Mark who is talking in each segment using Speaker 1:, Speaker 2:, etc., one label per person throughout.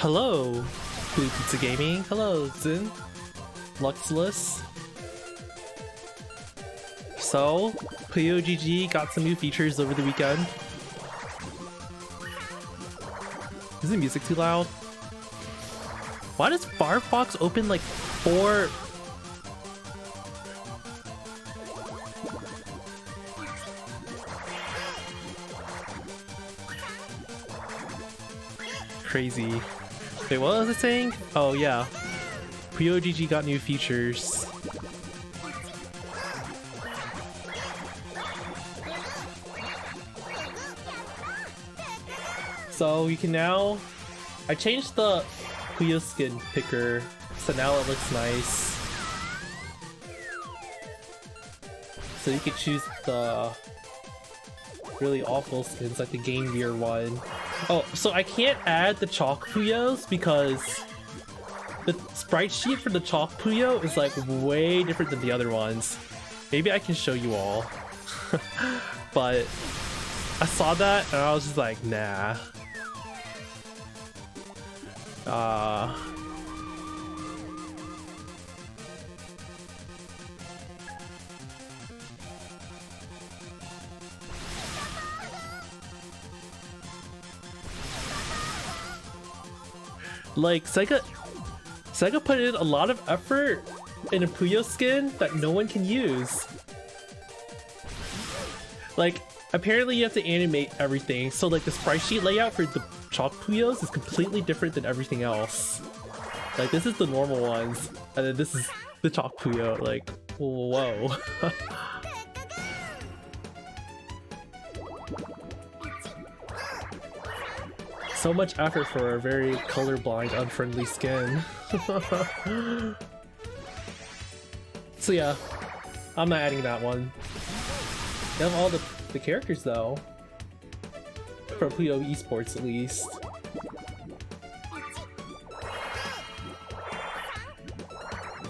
Speaker 1: Hello, Blue Pizza Gaming. Hello, Zin. Luxless. So, PUBG got some new features over the weekend. Is the music too loud? Why does Firefox open like 4... Crazy. Wait, what was I saying? Oh yeah. PUBG got new features. So you can now... I changed the Puyo skin picker, so now it looks nice. So you can choose the really awful skins like the Game Gear one. Oh, so I can't add the Chalk Puyos because the sprite sheet for the Chalk Puyo is like way different than the other ones. Maybe I can show you all. But I saw that and I was just like, nah. Like Sega put in a lot of effort in a Puyo skin that no one can use. Like apparently you have to animate everything, so like the sprite sheet layout for the Chalk Puyos is completely different than everything else. Like this is the normal ones, and then this is the Chalk Puyo. Like, whoa. So much effort for a very colorblind, unfriendly skin. So yeah, I'm not adding that one. You have all the characters though. For Puyo Esports at least.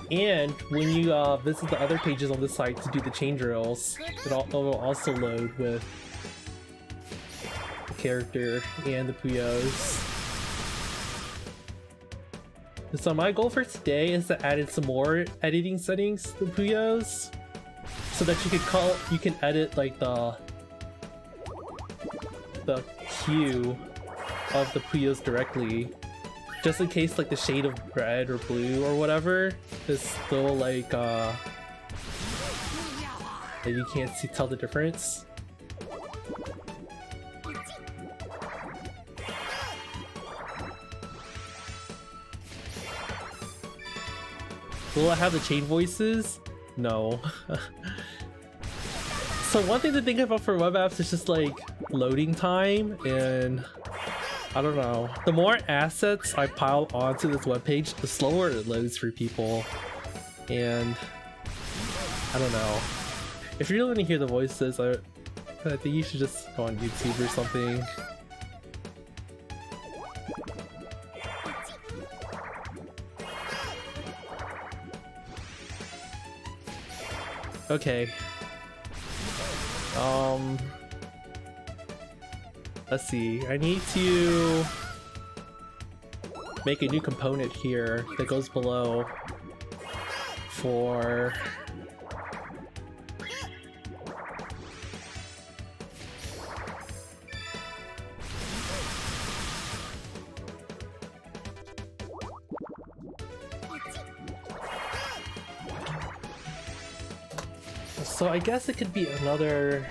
Speaker 1: And when you visit the other pages on the site to do the change rails, it will also load with the character and the Puyos. So my goal for today is to add in some more editing settings to Puyos, so that you can edit like the hue of the Puyos directly, just in case like the shade of red or blue or whatever is still like that you can't tell the difference. Will I have the chain voices? No. So one thing to think about for web apps is just like loading time, and I don't know. The more assets I pile onto this webpage, the slower it loads for people. And I don't know. If you're going to hear the voices, I think you should just go on YouTube or something. Okay. Let's see. I need to make a new component here that goes below for so I guess it could be another.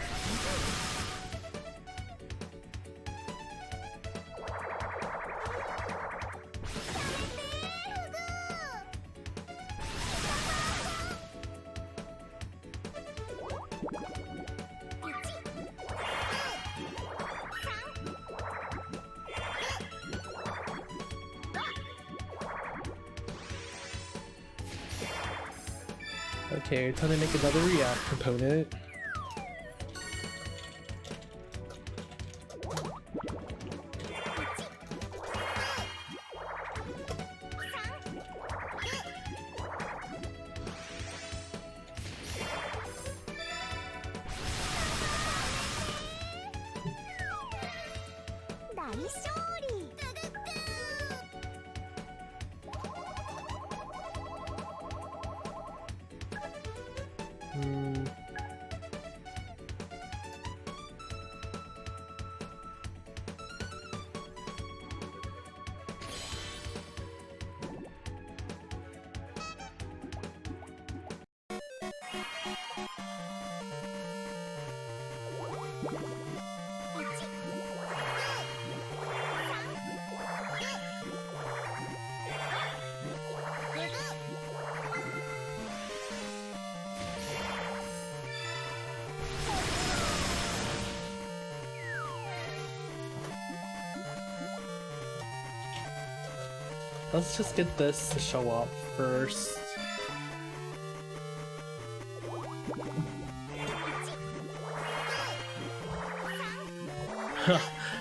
Speaker 1: Okay, time to make another React component. let's just get this to show up first.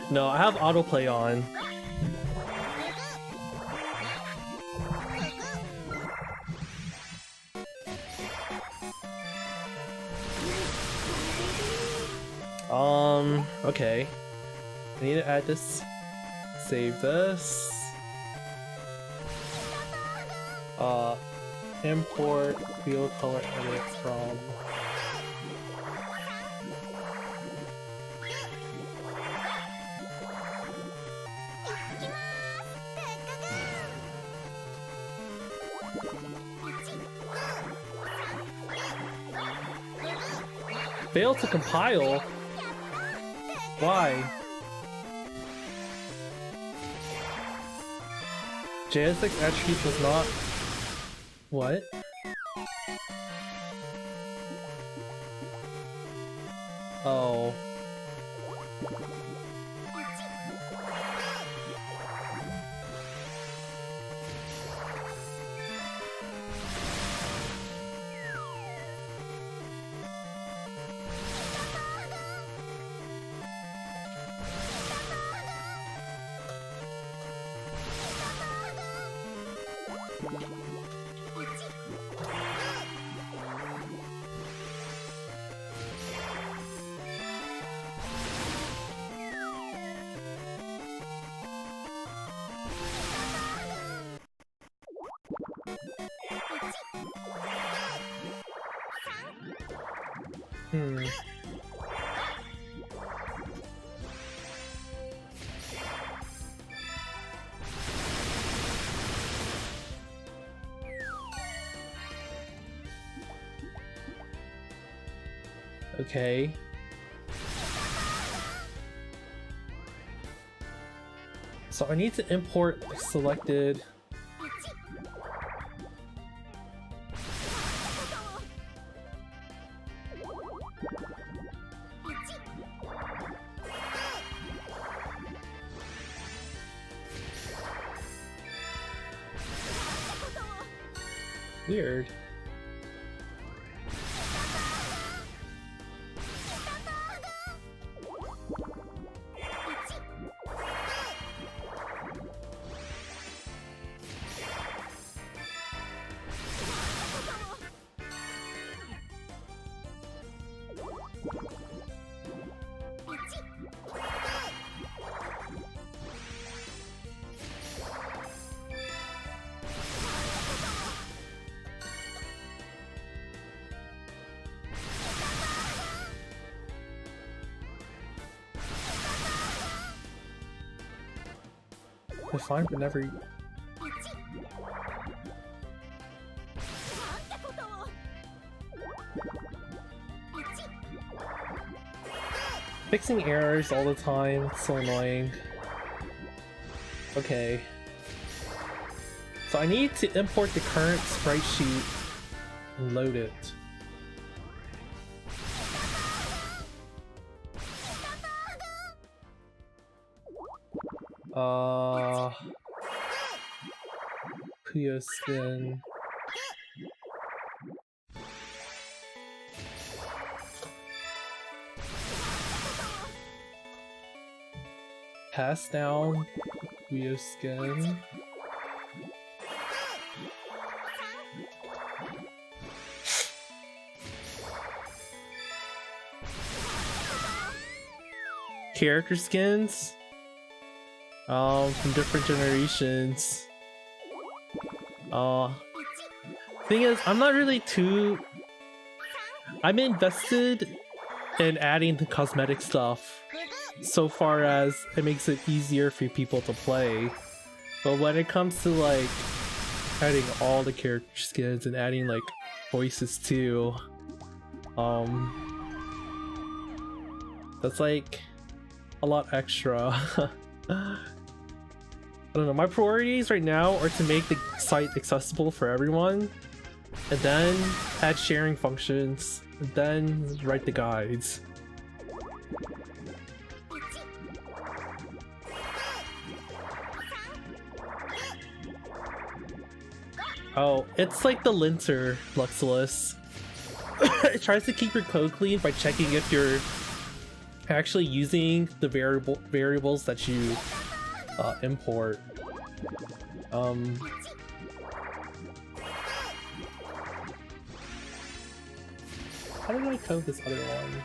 Speaker 1: No, I have autoplay on. Okay. I need to add this. Save this. Import wheel color edit from failed to compile? Why? JSX attribute was not... What? Oh. Okay. So I need to import selected. Weird. Fine, but never. Fixing errors all the time, it's so annoying. Okay. So I need to import the current sprite sheet and load it. Puyo skin. Pass down Puyo skin. Character skins from different generations. Thing is, I'm not really I'm invested in adding the cosmetic stuff so far as it makes it easier for people to play, but when it comes to like adding all the character skins and adding like voices too, that's like a lot extra. I don't know, my priorities right now are to make the site accessible for everyone, and then add sharing functions, and then write the guides. Oh, it's like the linter, Luxilus. It tries to keep your code clean by checking if you're actually using the variables that you import. How did I code this other one?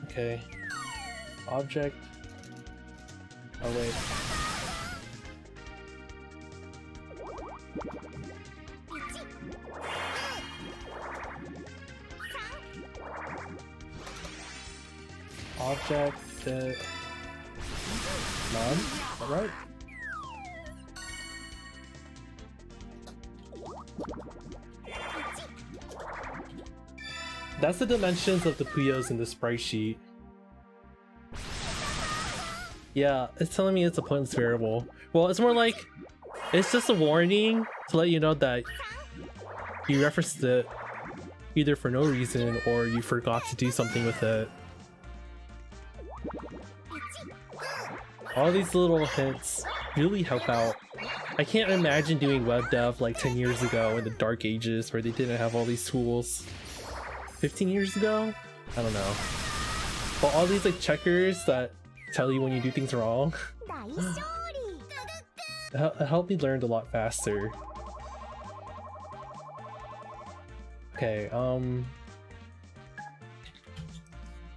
Speaker 1: Okay. Object. Oh wait. Object. None? Is that right? That's the dimensions of the Puyos in the sprite sheet. Yeah, it's telling me it's a pointless variable. Well, it's more like, it's just a warning to let you know that you referenced it either for no reason or you forgot to do something with it. All these little hints really help out. I can't imagine doing web dev like 10 years ago in the dark ages where they didn't have all these tools. 15 years ago? I don't know. But all these like checkers that tell you when you do things wrong. It helped me learn a lot faster. Okay,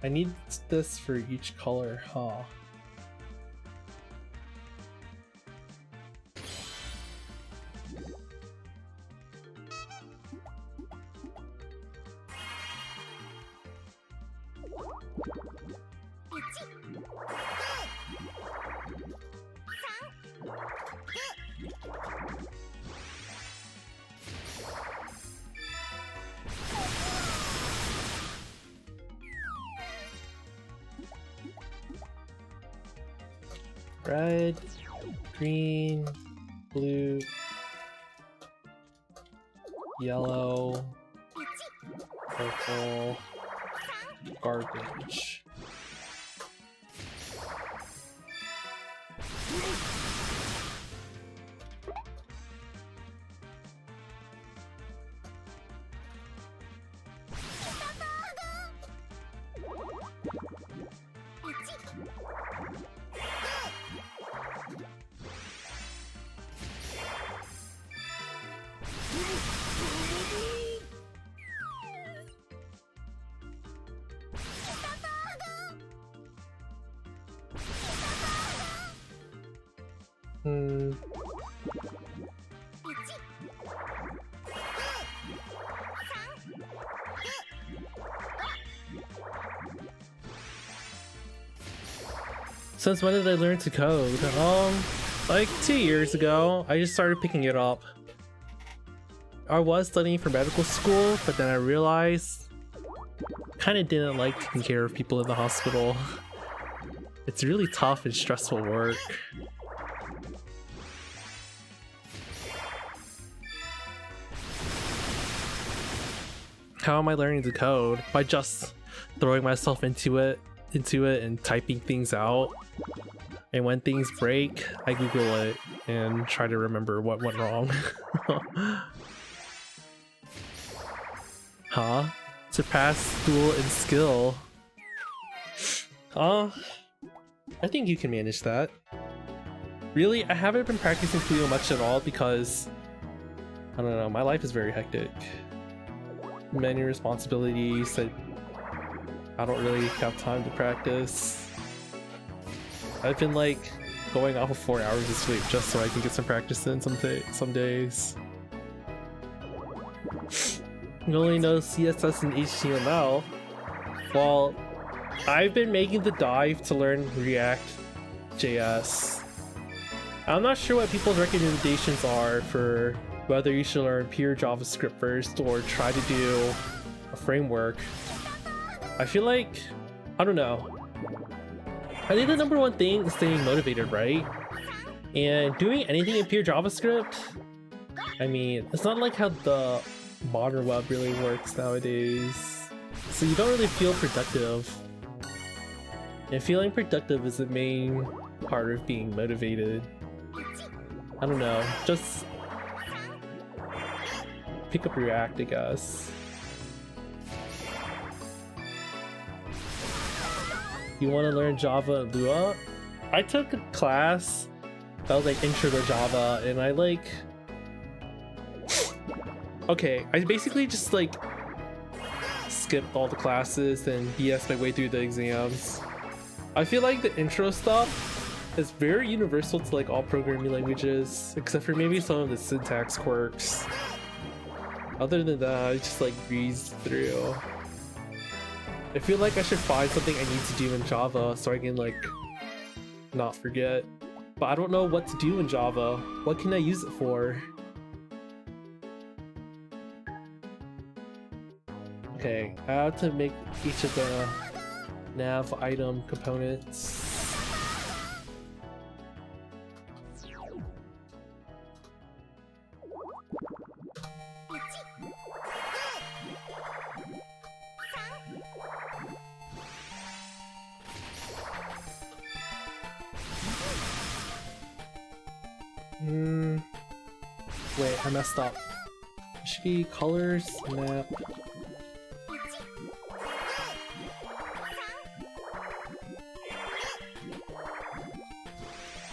Speaker 1: I need this for each color, huh? Red, green, blue, yellow, purple, garbage. Since when did I learn to code? Like 2 years ago, I just started picking it up. I was studying for medical school, but then I realized kind of didn't like taking care of people in the hospital. It's really tough and stressful work. How am I learning to code? By just throwing myself into it and typing things out. And when things break, I Google it and try to remember what went wrong. Huh? Surpass duel in skill. I think you can manage that. Really, I haven't been practicing Puyo much at all because I don't know, my life is very hectic. Many responsibilities that I don't really have time to practice. I've been like going off of 4 hours of sleep just so I can get some practice in some days. You only know CSS and HTML. Well, I've been making the dive to learn React JS. I'm not sure what people's recommendations are for whether you should learn pure JavaScript first or try to do a framework. I feel like, I don't know. I think the #1 thing is staying motivated, right? And doing anything in pure JavaScript, I mean, it's not like how the modern web really works nowadays. So you don't really feel productive. And feeling productive is the main part of being motivated. I don't know, just pick up React, I guess. You want to learn Java and Lua? I took a class that was like Intro to Java, and I like... Okay, I basically just like skipped all the classes and BS my way through the exams. I feel like the intro stuff is very universal to like all programming languages, except for maybe some of the syntax quirks. Other than that, I just like breezed through. I feel like I should find something I need to do in Java so I can like not forget. But I don't know what to do in Java. What can I use it for? Okay, I have to make each of the nav item components. Wait, I messed up. It should be colors, map.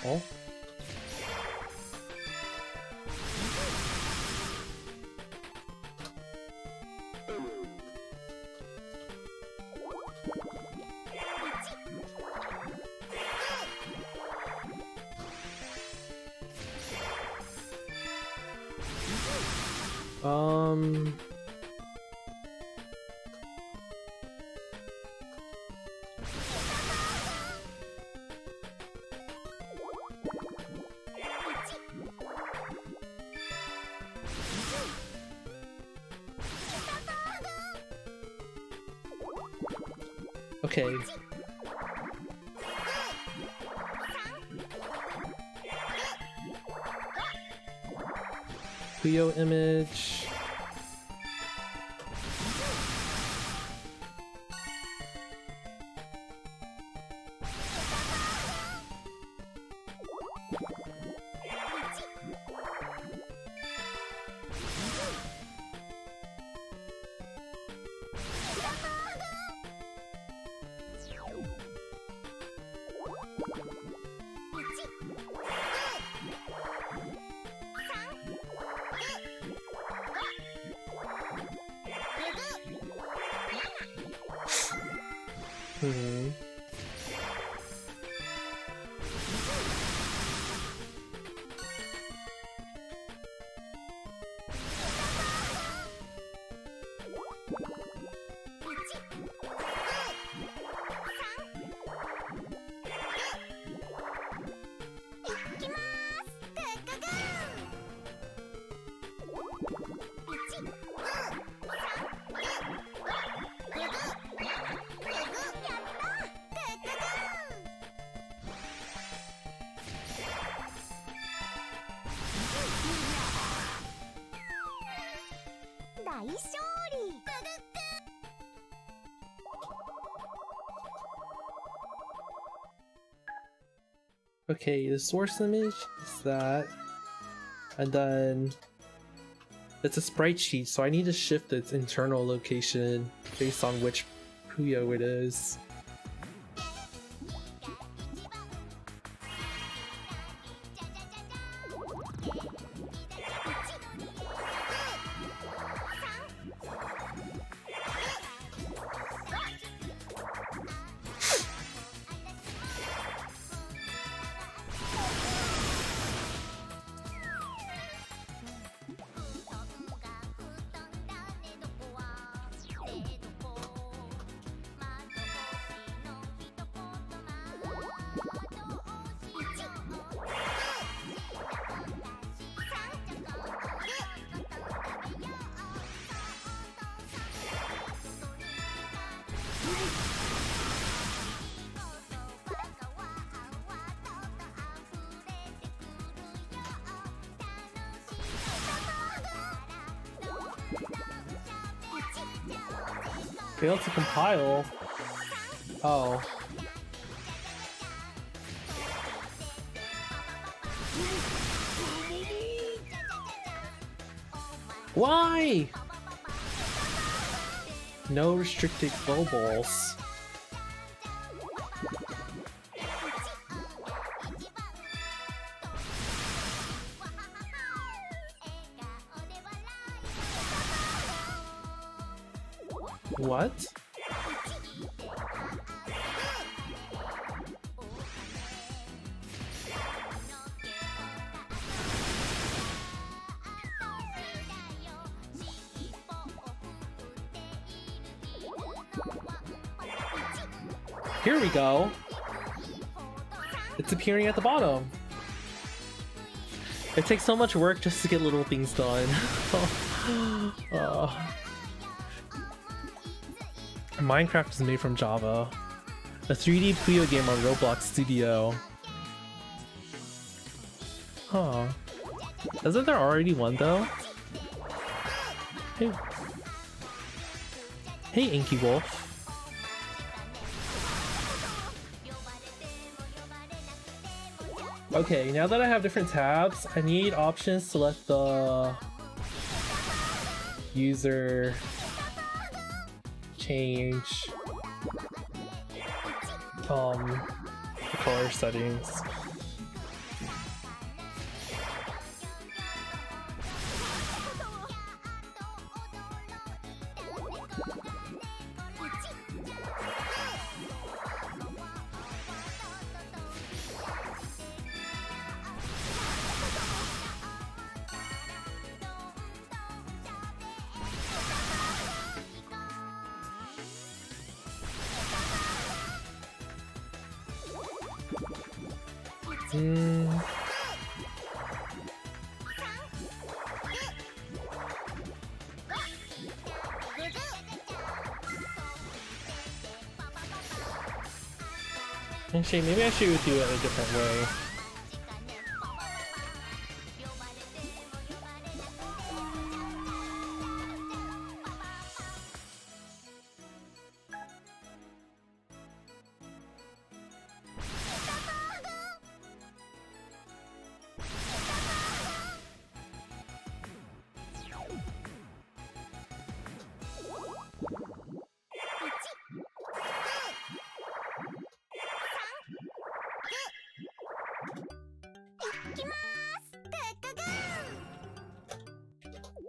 Speaker 1: Oh. Okay. Puyo image. Okay, the source image is that, and then it's a sprite sheet, so I need to shift its internal location based on which Puyo it is. Failed to compile. Oh. Why? No restricted globals. What? Here we go. It's appearing at the bottom. It takes so much work just to get little things done. Minecraft is made from Java. A 3D Puyo game on Roblox Studio. Huh. Isn't there already one though? Hey. Hey, Inky Wolf. Okay, now that I have different tabs, I need options to let the user change the color settings. Actually, maybe I should do it a different way.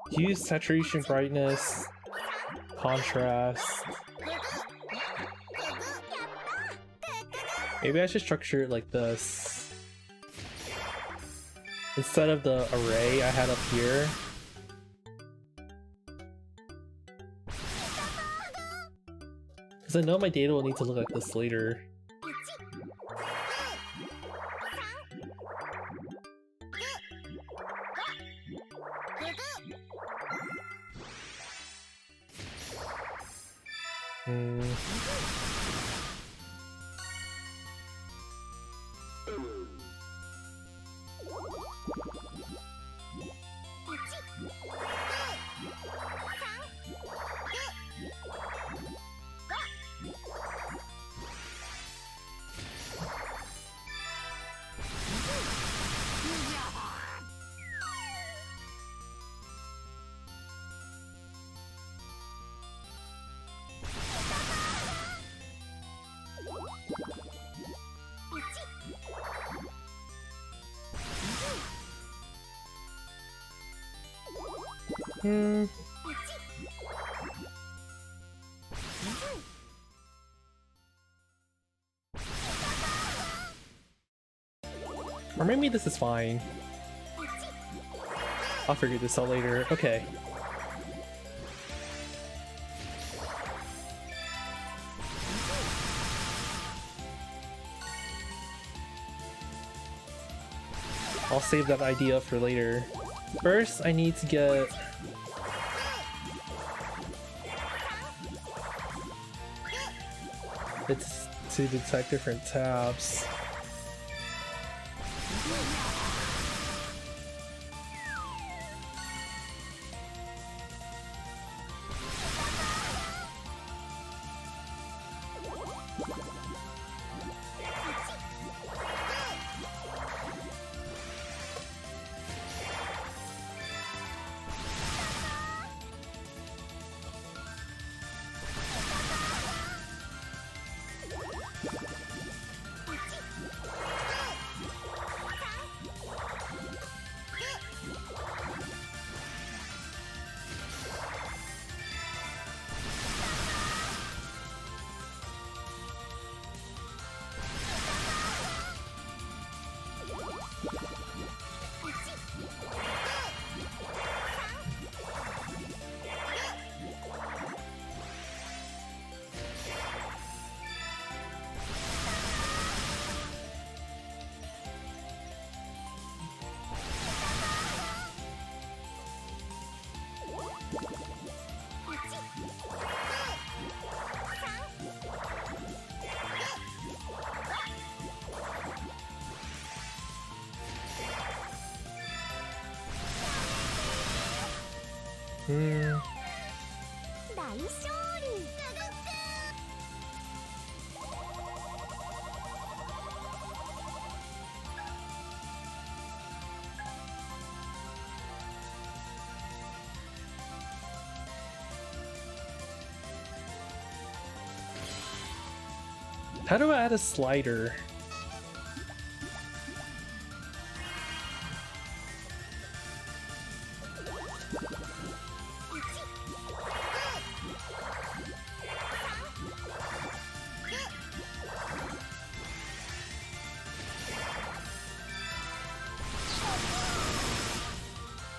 Speaker 1: Use saturation, brightness, contrast. Maybe I should structure it like this. Instead of the array I had up here. Because I know my data will need to look like this later. Or maybe this is fine. I'll figure this out later. Okay. I'll save that idea for later. First, I need to get it to detect different tabs. Hmm. How do I add a slider?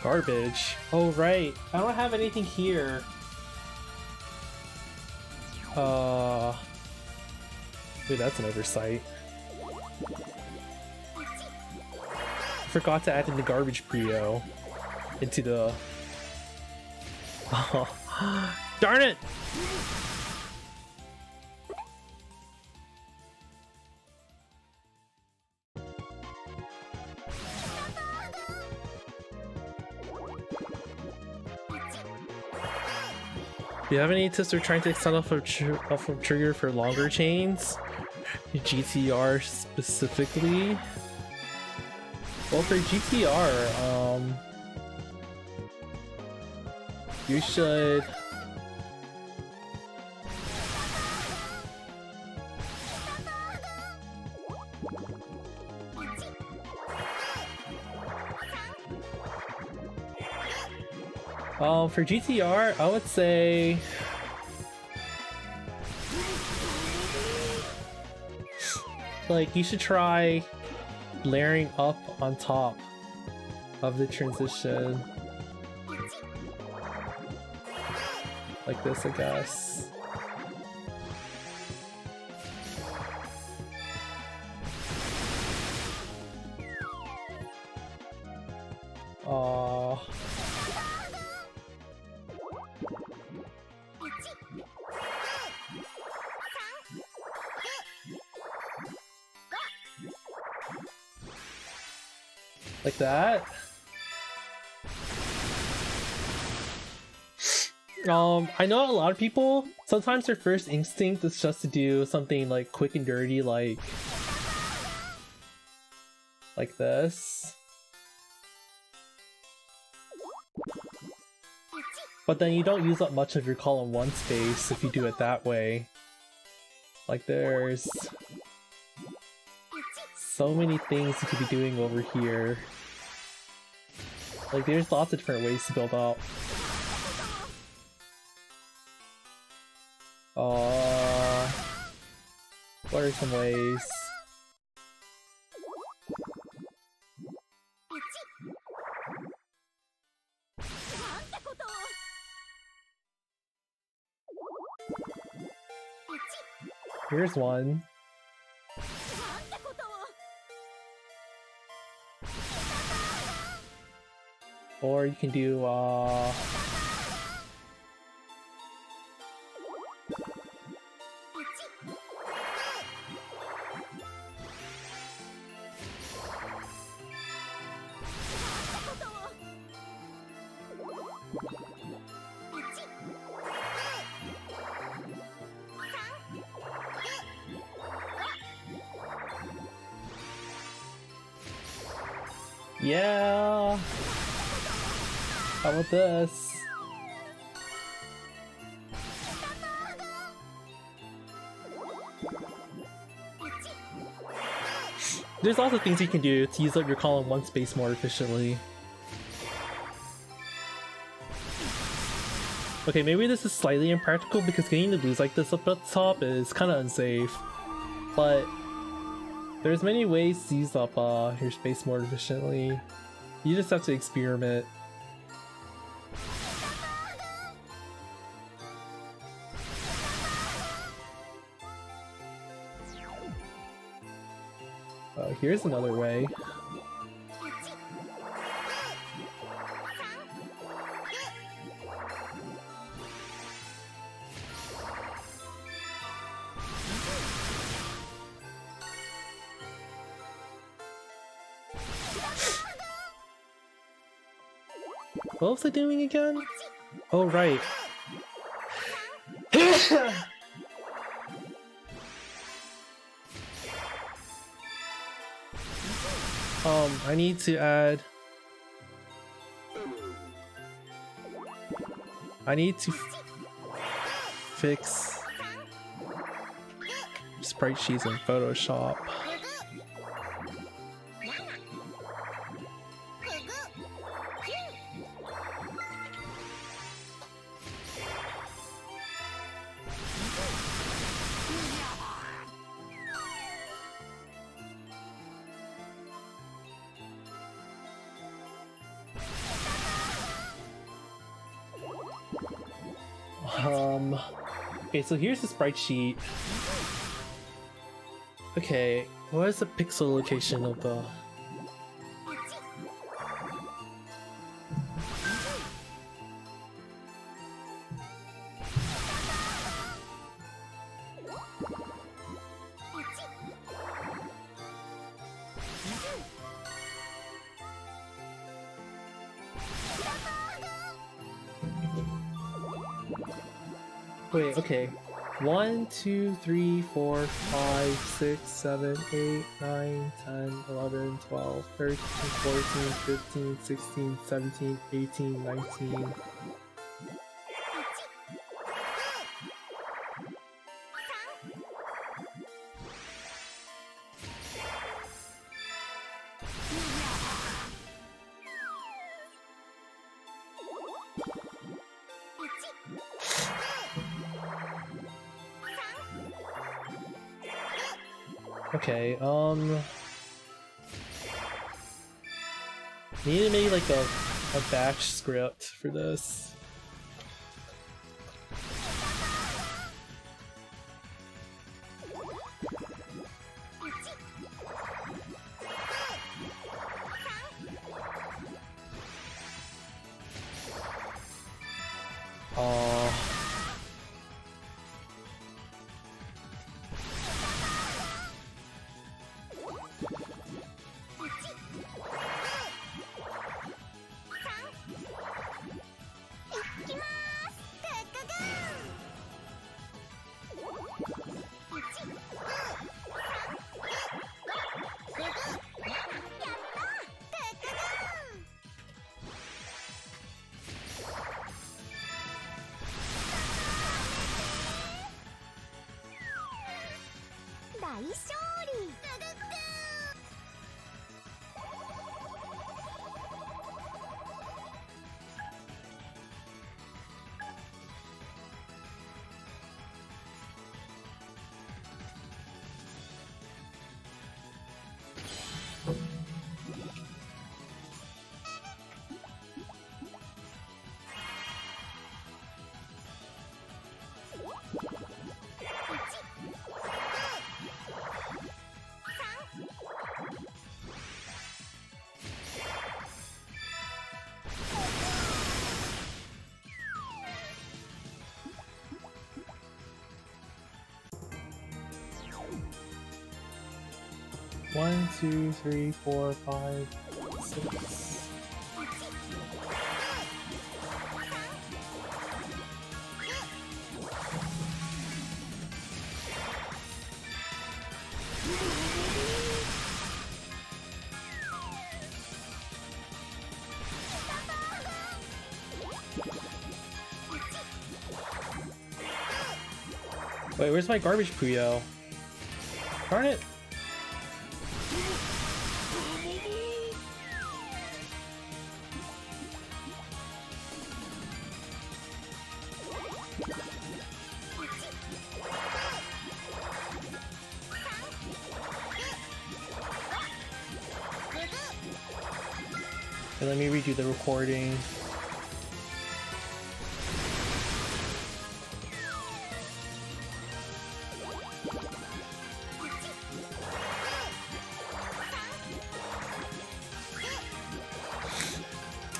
Speaker 1: Garbage. Oh right, I don't have anything here. Wait, that's an oversight. Forgot to add in the garbage Prio into the... Oh, darn it! Do you have any tips for trying to extend off of trigger for longer chains? GTR specifically? Well, for GTR, you should... for GTR, I would say... like, you should try layering up on top of the transition. Like this, I guess. Like that. I know a lot of people, sometimes their first instinct is just to do something like quick and dirty, like this. But then you don't use up much of your column 1 space if you do it that way. Like there's so many things you could be doing over here. Like there's lots of different ways to build up. What are some ways? Here's one. Or you can do yeah. How about this? There's lots of things you can do to use up your column 1 space more efficiently. Okay, maybe this is slightly impractical because getting the blues like this up at the top is kind of unsafe. But there's many ways to use up your space more efficiently. You just have to experiment. Here's another way. What was I doing again? Oh, right. I need to add... I need to fix sprite sheets in Photoshop. Okay, so here's the sprite sheet. Okay, what is the pixel location of the... Wait, okay. 1, 2, 3, 4, 5, 6, 7, 8, 9, 10, 11, 12, 13, 14, 15, 16, 17, 18, 19. Okay, need to make like a batch script for this. One, two, three, four, five, six. Wait, where's my garbage Puyo? Darn it! Okay, let me redo the recording.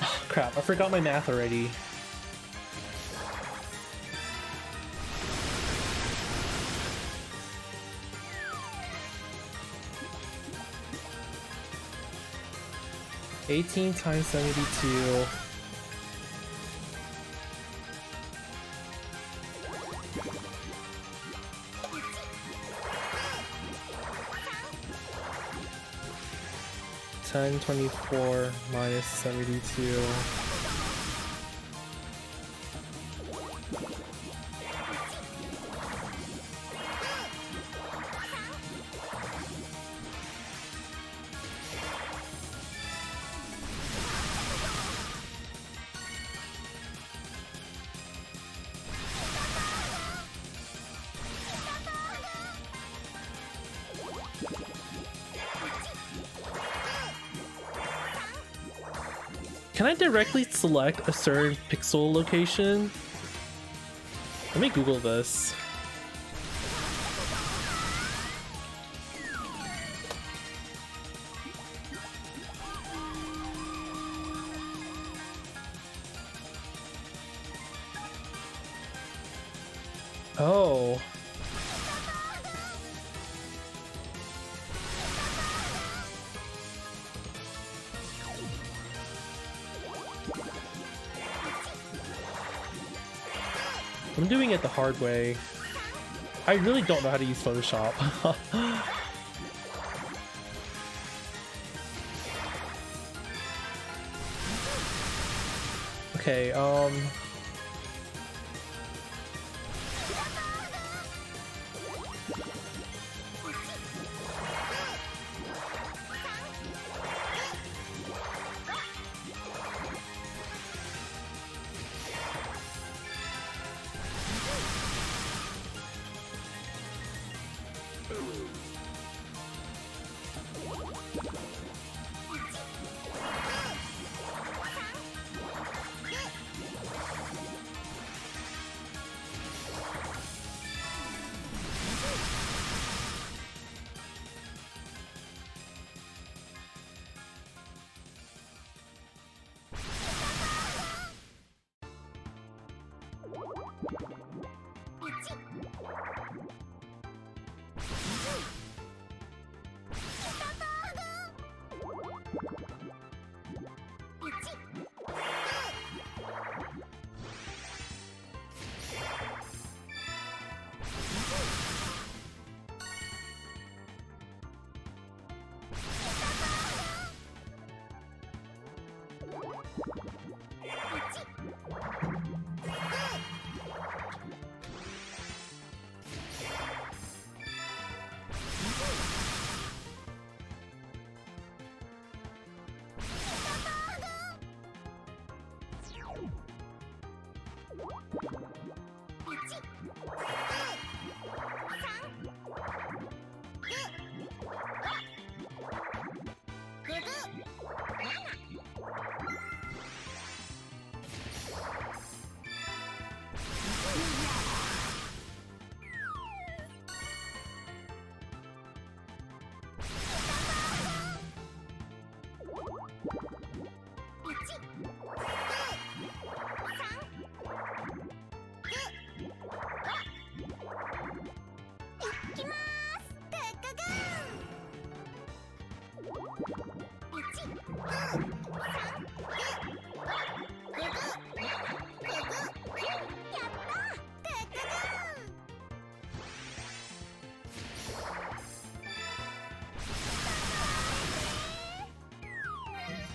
Speaker 1: Oh, crap, I forgot my math already. $18 times 72. 1024 minus 72. Can I directly select a certain pixel location? Let me Google this. Oh. I'm doing it the hard way. I really don't know how to use Photoshop. Okay,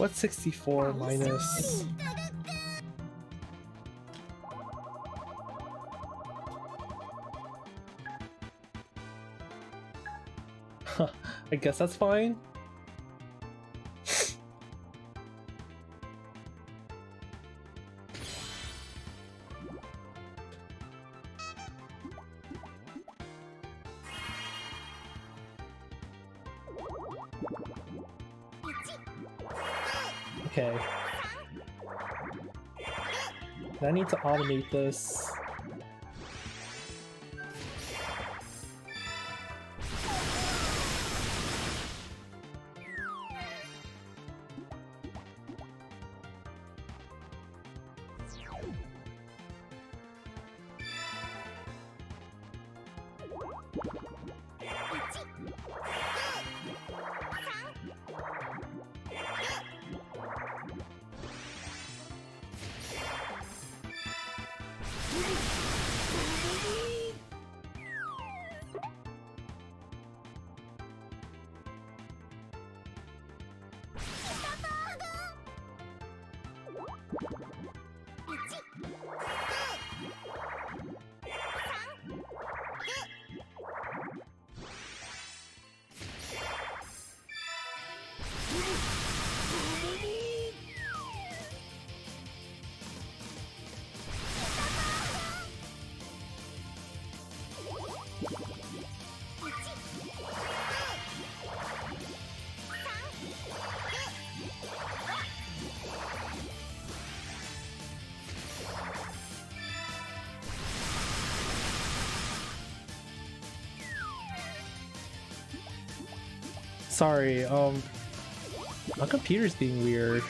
Speaker 1: what's 64 minus? I guess that's fine. Okay. I need to automate this. Sorry, my computer's being weird.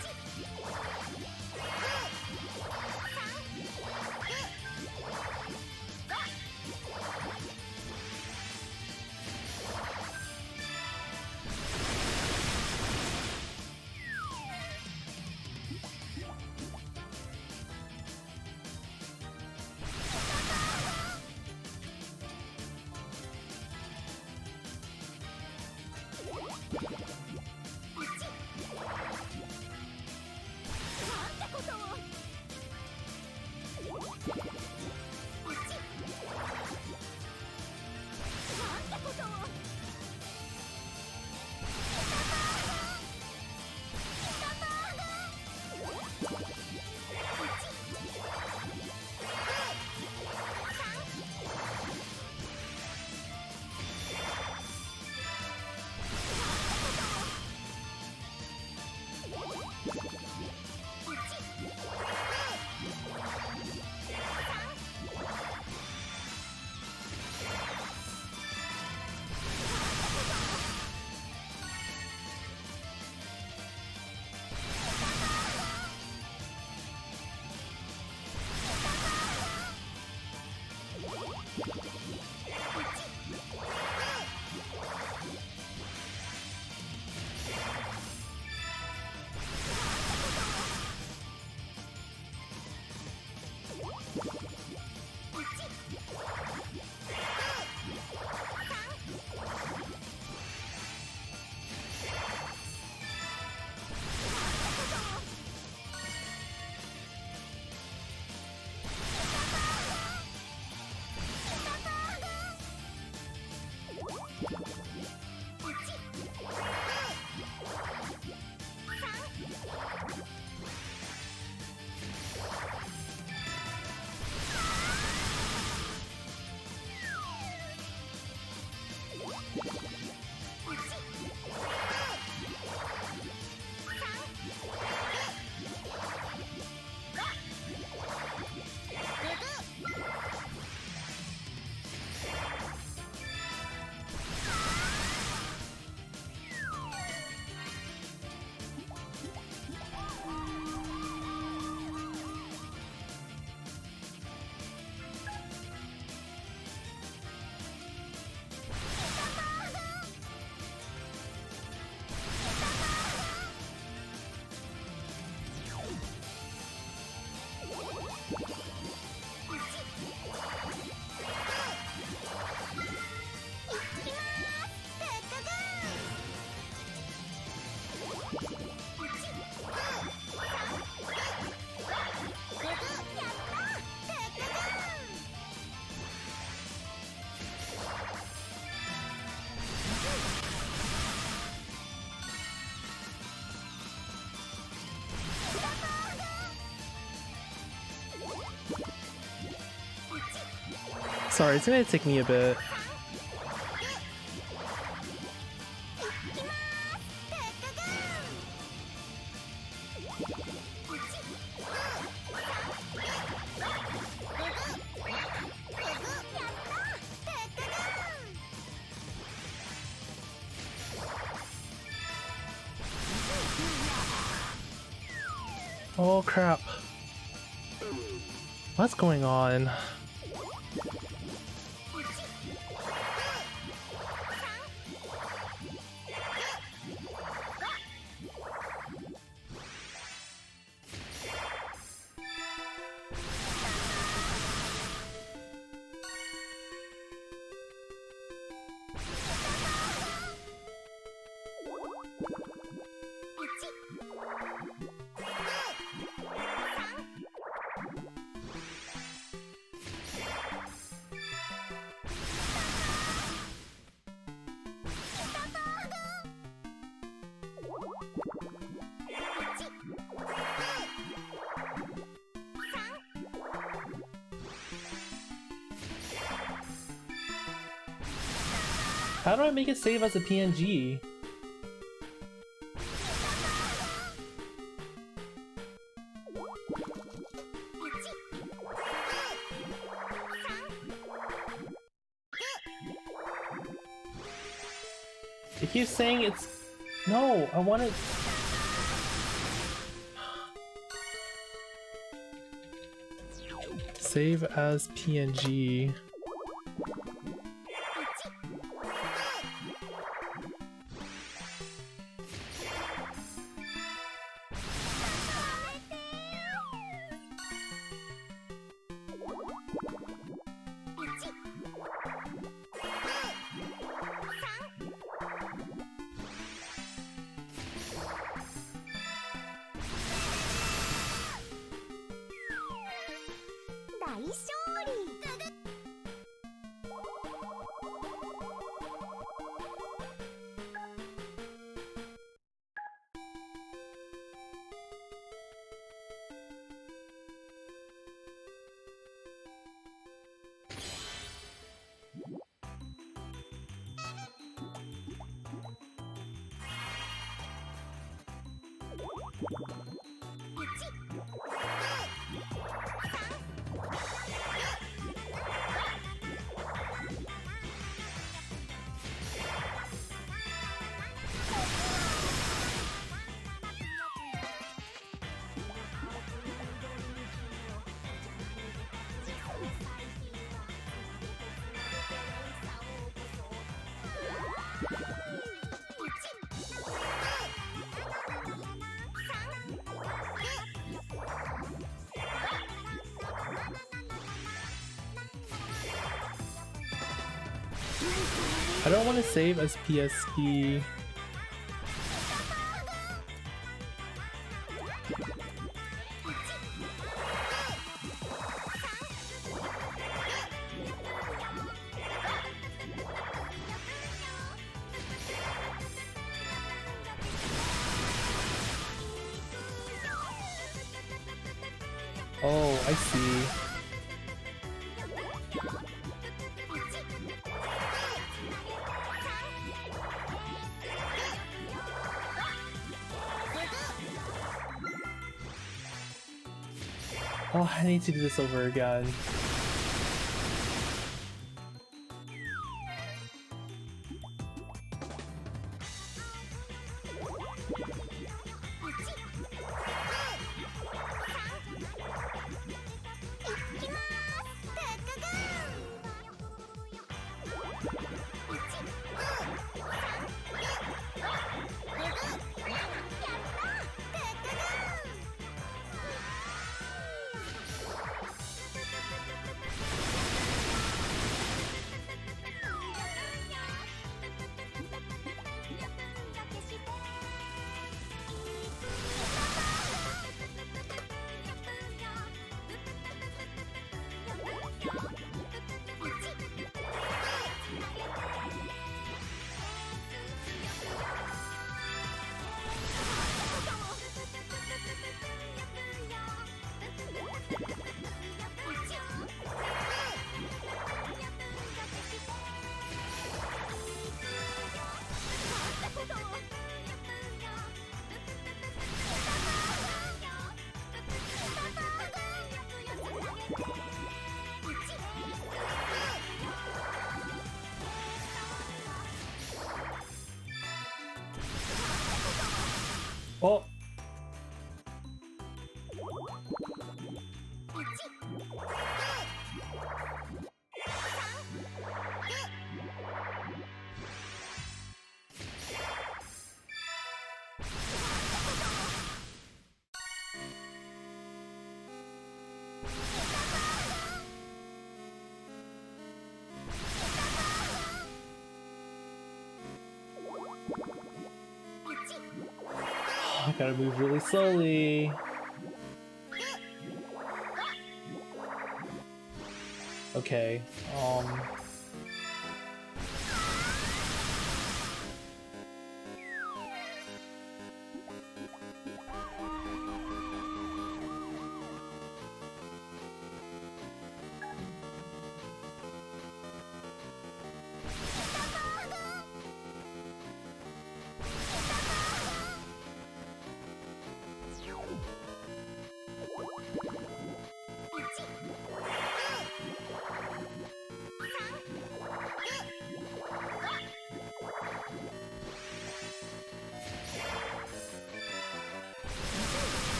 Speaker 1: Sorry, it's gonna take me a bit. Oh crap. What's going on? How do I make it save as a PNG? It keeps saying it's... No, I want it... Save as PNG. I don't want to save as PSP. Oh, I see. Oh, I need to do this over again. Oh. I gotta move really slowly. Okay,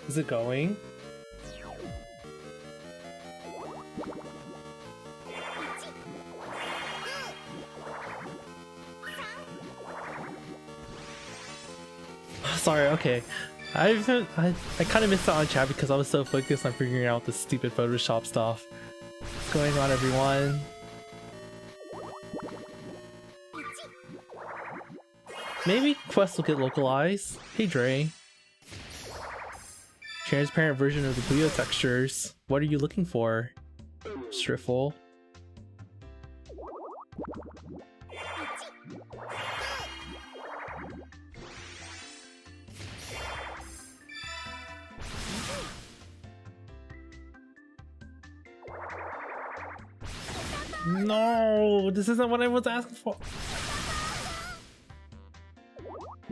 Speaker 1: Is it going? Sorry, okay. I kind of missed out on chat because I was so focused on figuring out the stupid Photoshop stuff. What's going on, everyone? Maybe quests will get localized. Hey, Dre. Transparent version of the Puyo textures. What are you looking for? Striffle. No, this isn't what I was asking for.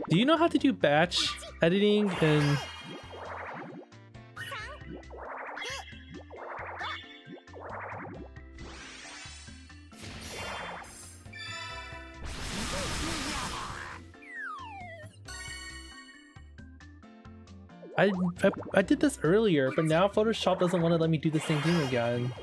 Speaker 1: Do you know how to do batch editing and I did this earlier, but now Photoshop doesn't want to let me do the same thing again.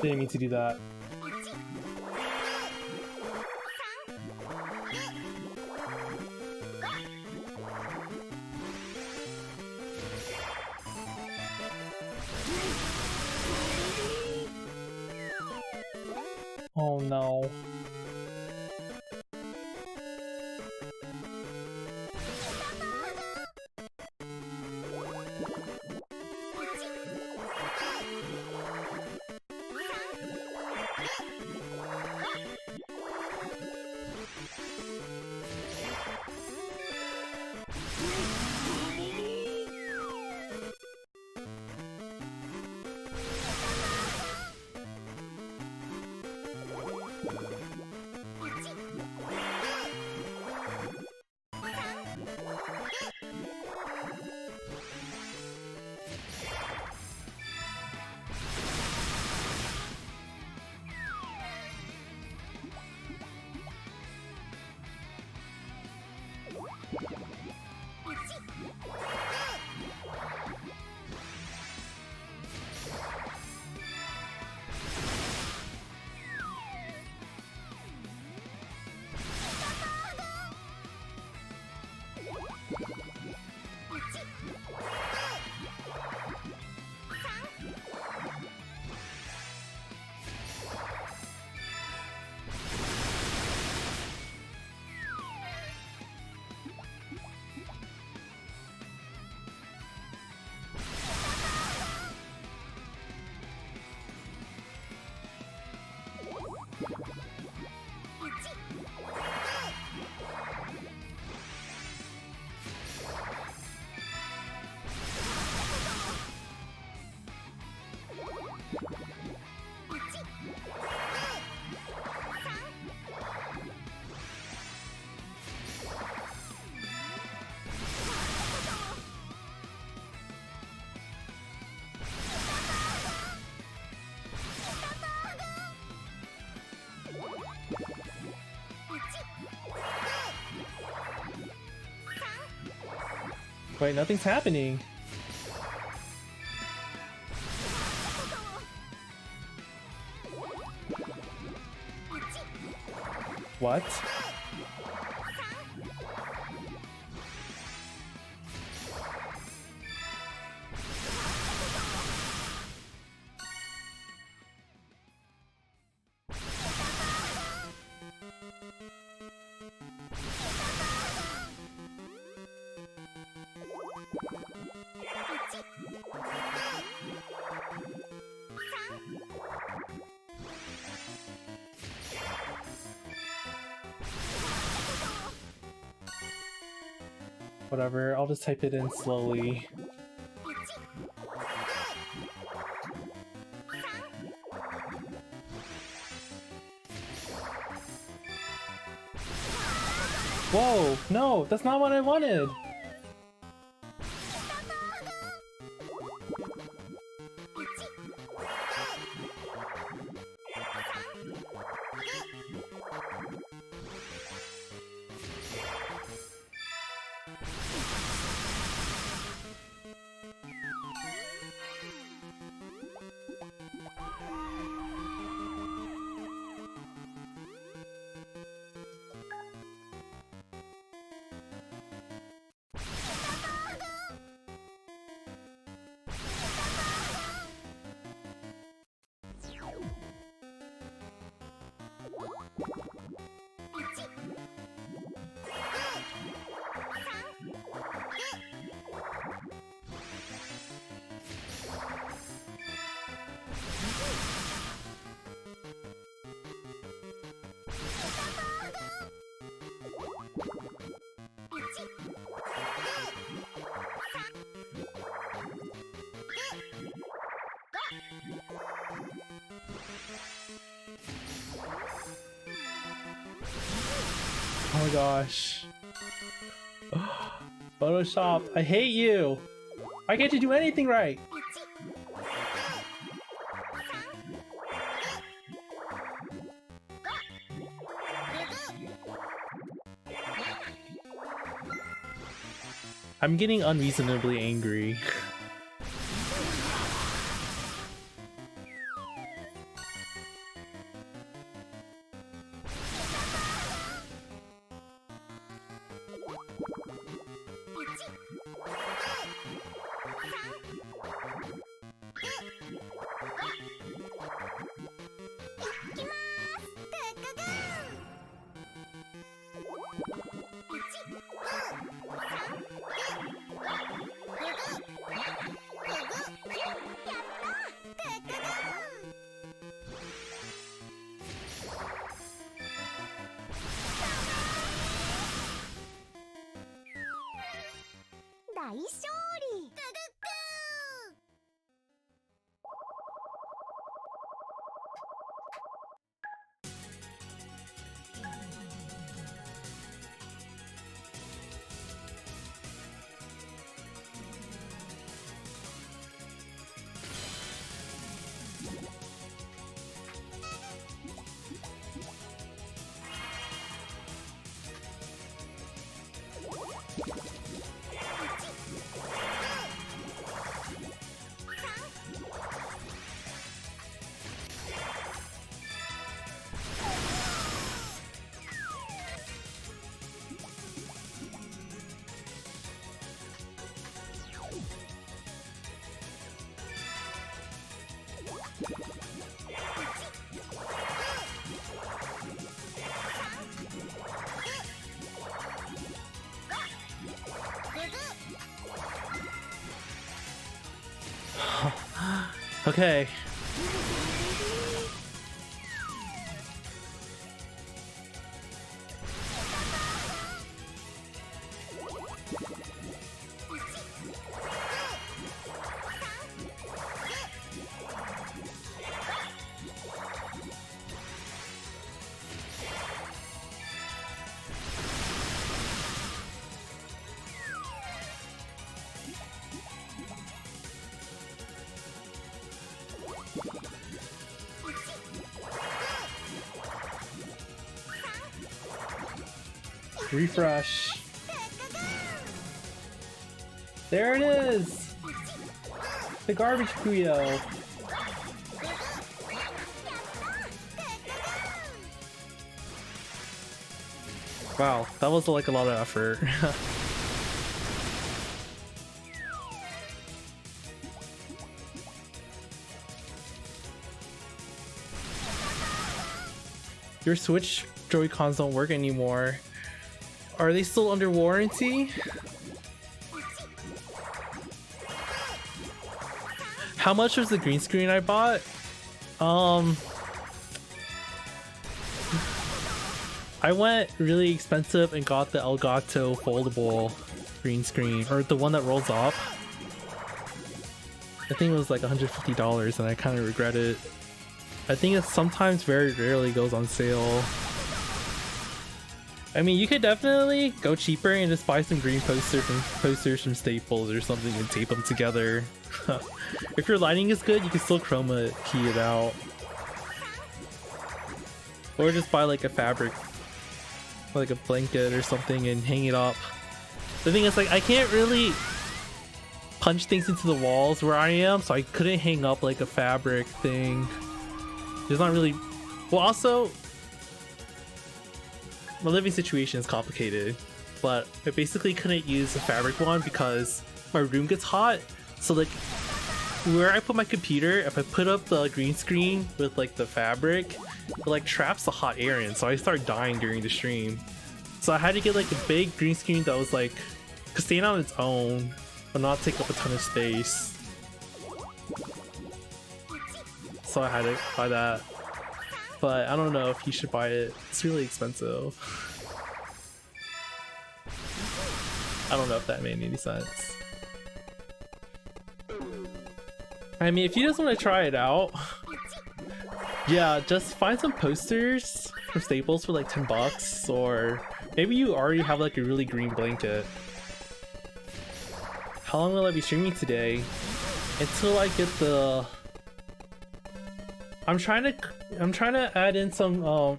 Speaker 1: Didn't mean to do that. Oh no. Wait, nothing's happening. What? Whatever, I'll just type it in slowly. Whoa, no, that's not what I wanted! Oh my gosh. Photoshop, I hate you! Why can't you do anything right? I'm getting unreasonably angry. Okay. Refresh. There it is! The garbage Puyo! Wow, that was like a lot of effort. Your Switch Joy-Cons don't work anymore. Are they still under warranty? How much was the green screen I bought? I went really expensive and got the Elgato foldable green screen, or the one that rolls up. I think it was like $150 and I kind of regret it. I think it sometimes very rarely goes on sale. I mean, you could definitely go cheaper and just buy some green posters from Staples or something and tape them together. If your lighting is good, you can still chroma key it out. Or just buy like a fabric, like a blanket or something, and hang it up. The thing is, like, I can't really punch things into the walls where I am, so I couldn't hang up like a fabric thing. There's not really... Well, also, my living situation is complicated, but I basically couldn't use a fabric one because my room gets hot. So like, where I put my computer, if I put up the green screen with like the fabric, it like traps the hot air in, so I start dying during the stream. So I had to get like a big green screen that was like, could stand on its own, but not take up a ton of space. So I had to buy that. But I don't know if you should buy it. It's really expensive. I don't know if that made any sense. I mean, if you just want to try it out, yeah, just find some posters from Staples for like 10 bucks, or maybe you already have like a really green blanket. How long will I be streaming today? Until I get the... I'm trying to add in some I'm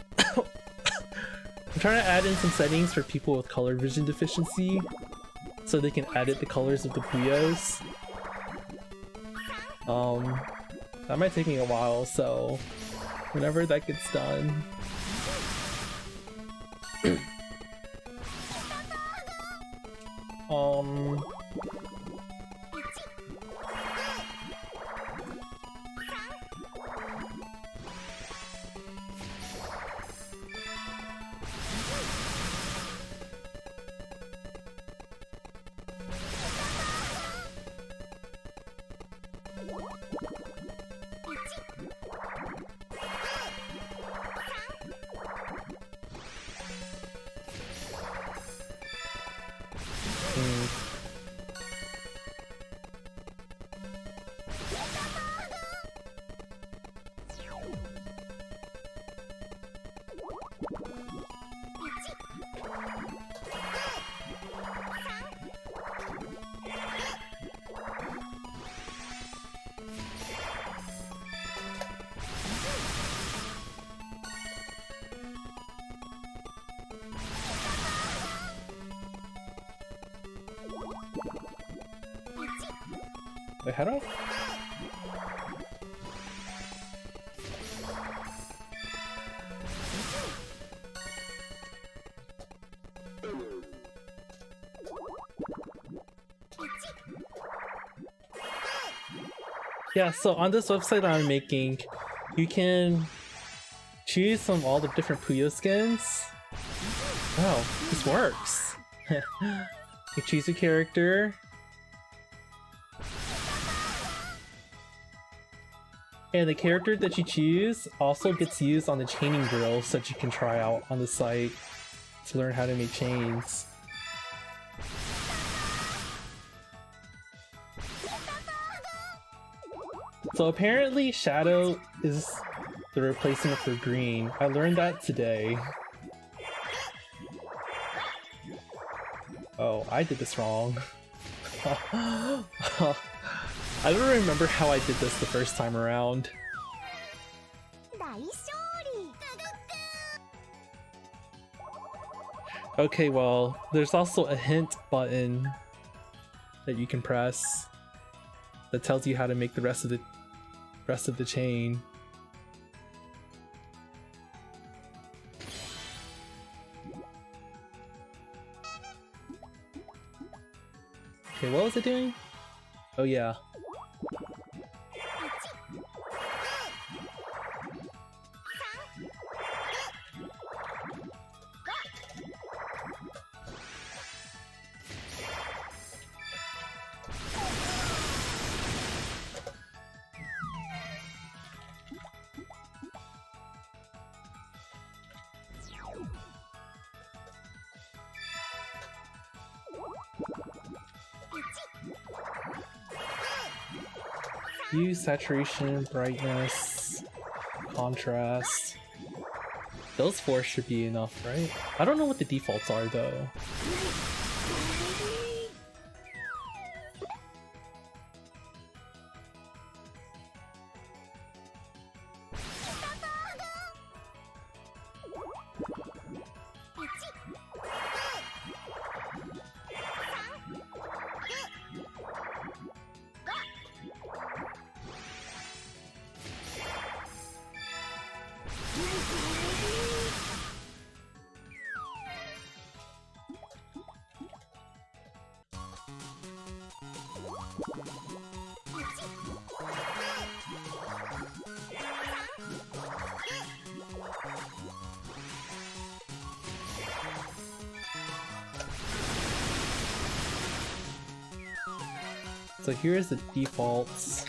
Speaker 1: trying to add in some settings for people with color vision deficiency so they can edit the colors of the Puyos. That might take me a while, so whenever that gets done. Wait, how do I? Yeah, so on this website I'm making, you can choose from all the different Puyo skins. Wow, this works. You choose a character. And the character that you choose also gets used on the chaining drills that you can try out on the site to learn how to make chains. So apparently Shadow is the replacement for Green. I learned that today. Oh, I did this wrong. I don't remember how I did this the first time around. Okay, well, there's also a hint button that you can press that tells you how to make the rest of the chain. Okay, what was it doing? Oh yeah. Use saturation, brightness, contrast. Those four should be enough, right? I don't know what the defaults are though. So here's the defaults.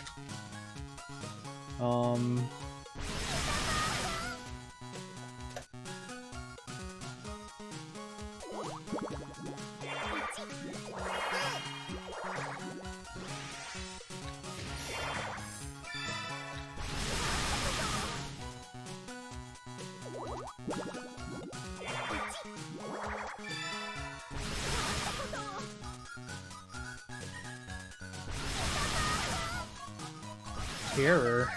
Speaker 1: Error.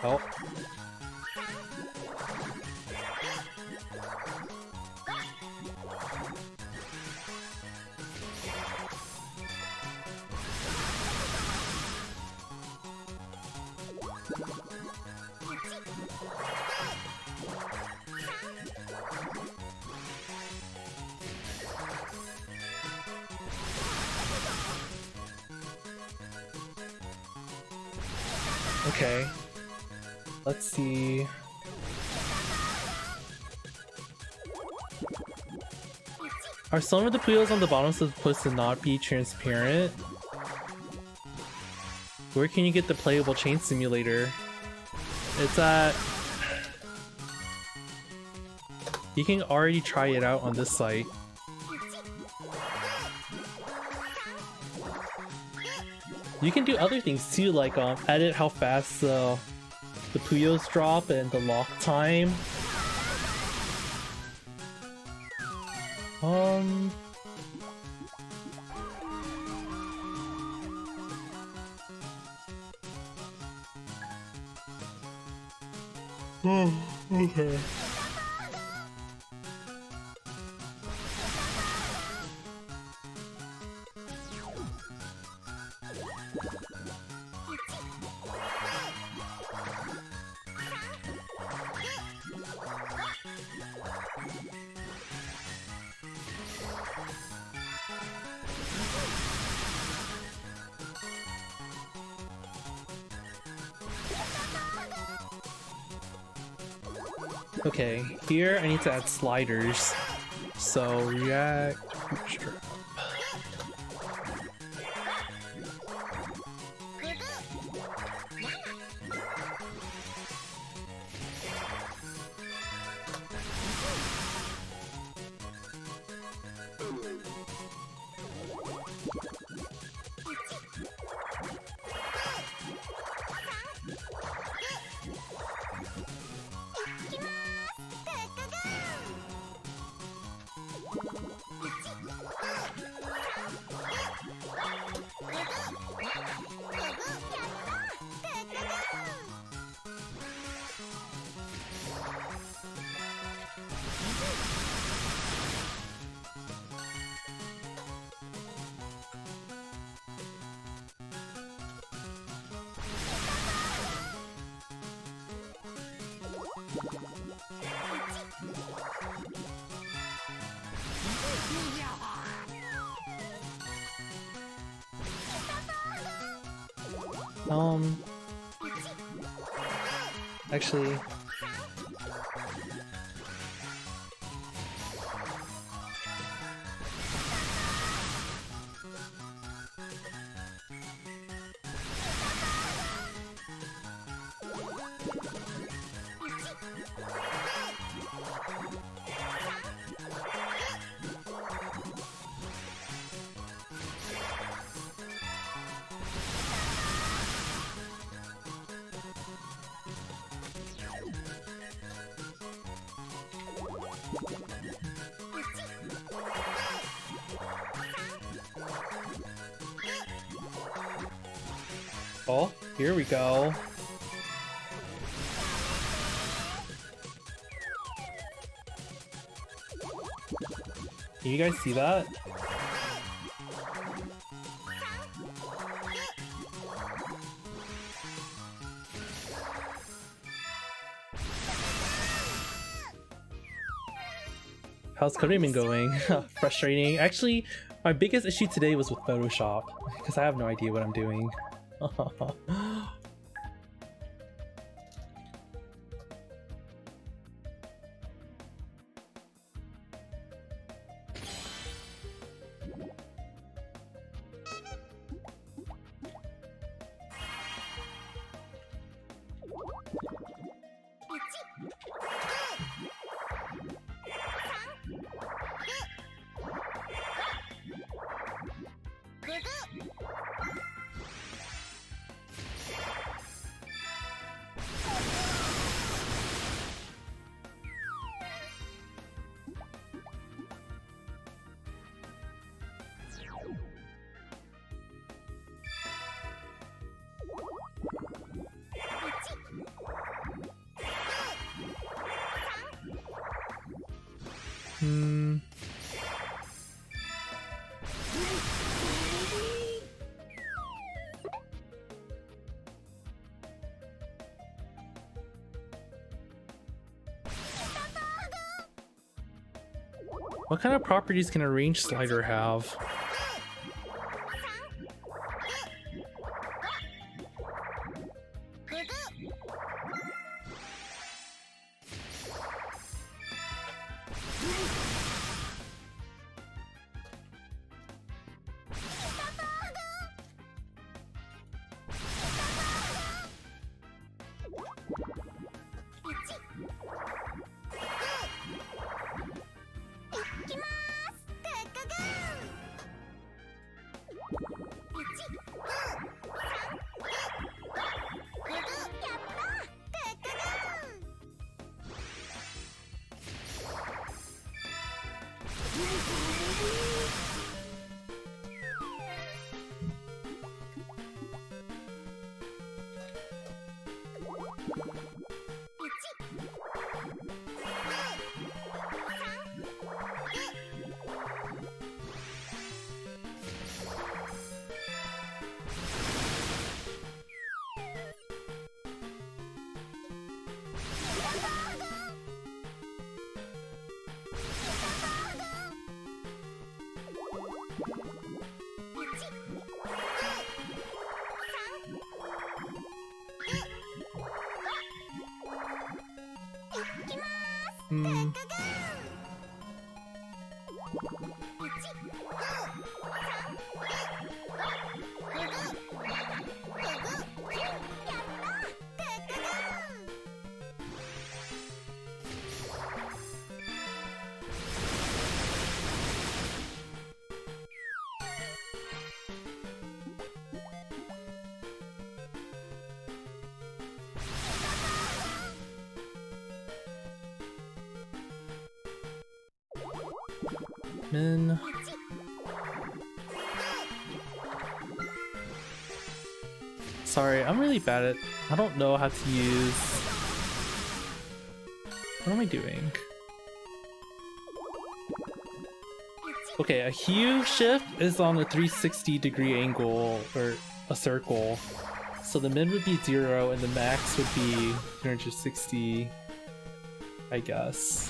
Speaker 1: Oh. Okay. Let's see. Are some of the wheels on the bottom supposed to not be transparent? Where can you get the playable chain simulator? It's at... You can already try it out on this site. You can do other things too, like edit how fast the Puyos drop and the lock time. Okay. Okay, here I need to add sliders. So react, bootstrap. Actually, oh, here we go. Can you guys see that? How's Kurimin going? Frustrating. Actually, my biggest issue today was with Photoshop, because I have no idea what I'm doing. What kind of properties can a range slider have? Min. Sorry, I'm really bad at... I don't know how to use... What am I doing? Okay, a hue shift is on a 360-degree angle, or a circle. So the min would be 0 and the max would be 360. I guess.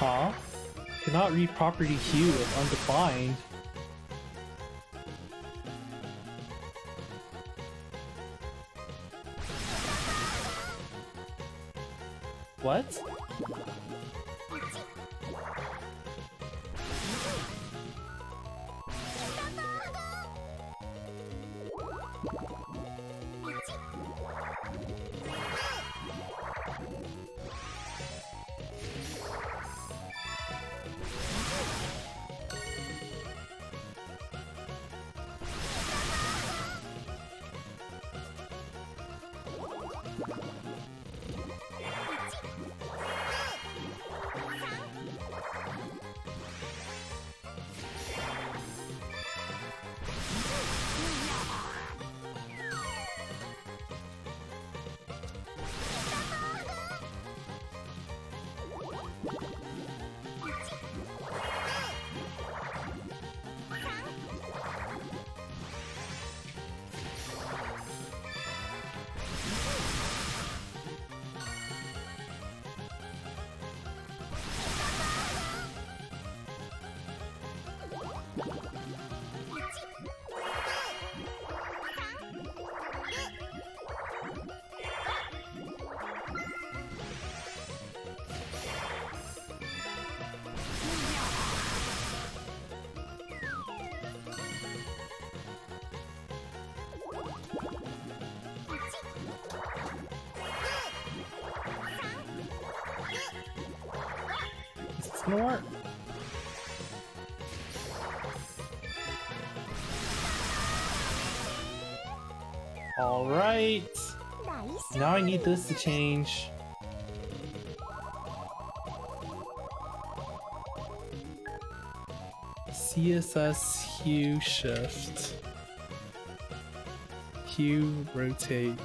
Speaker 1: Huh? Cannot read property Q if undefined. What? More. All right. Now I need this to change. CSS hue shift. Hue rotate.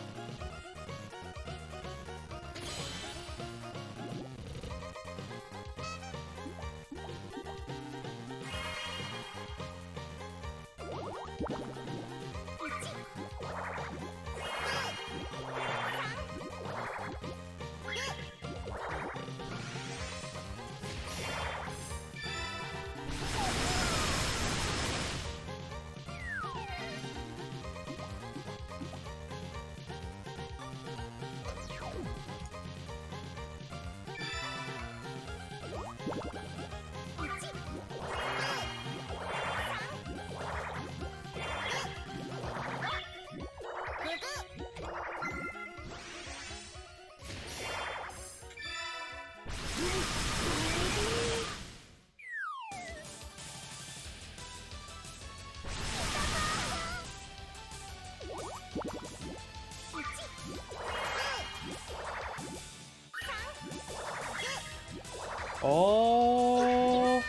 Speaker 1: Oh.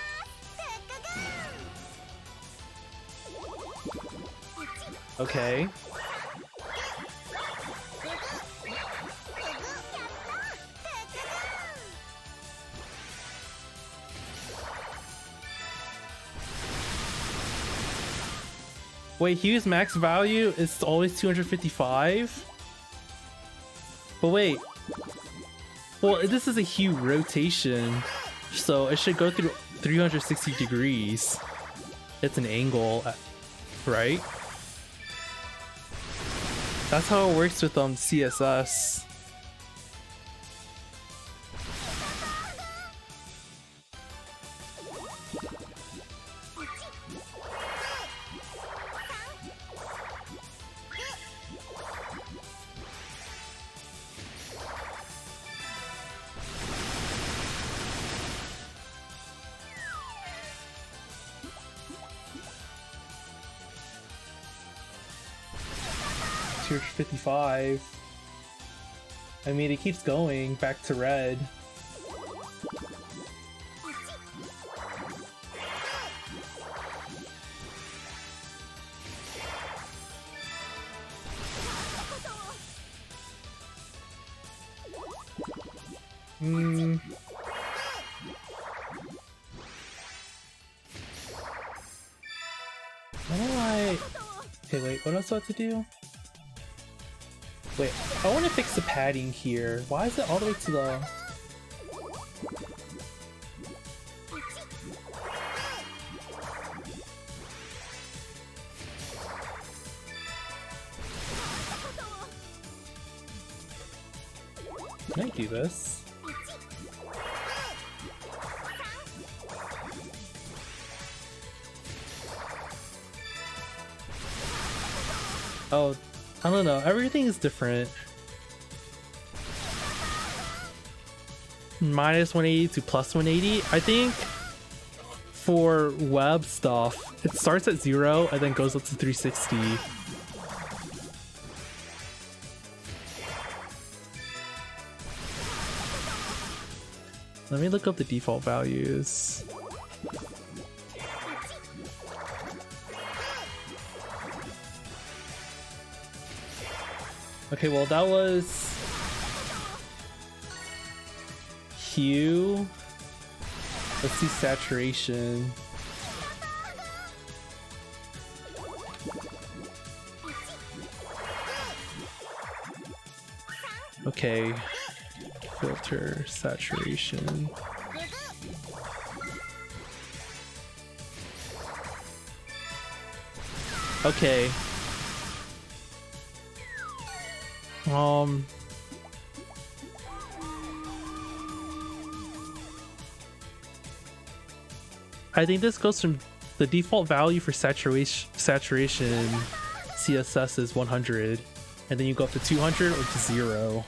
Speaker 1: Okay. Wait, Hugh's max value is always 255? But wait. Well, this is a Hugh rotation, so it should go through 360 degrees. It's an angle, right? That's how it works with CSS. Tier 55. I mean, it keeps going back to red. What do I... Okay, wait, what else do I have to do? Wait, I want to fix the padding here. Why is it all the way to the... Can I do this? Oh, I don't know. Everything is different. Minus 180 to plus 180. I think for web stuff, it starts at 0 and then goes up to 360. Let me look up the default values. Okay, well that was hue. Let's see saturation. Okay, filter saturation. Okay. I think this goes from the default value for saturation CSS is 100, and then you go up to 200 or to 0.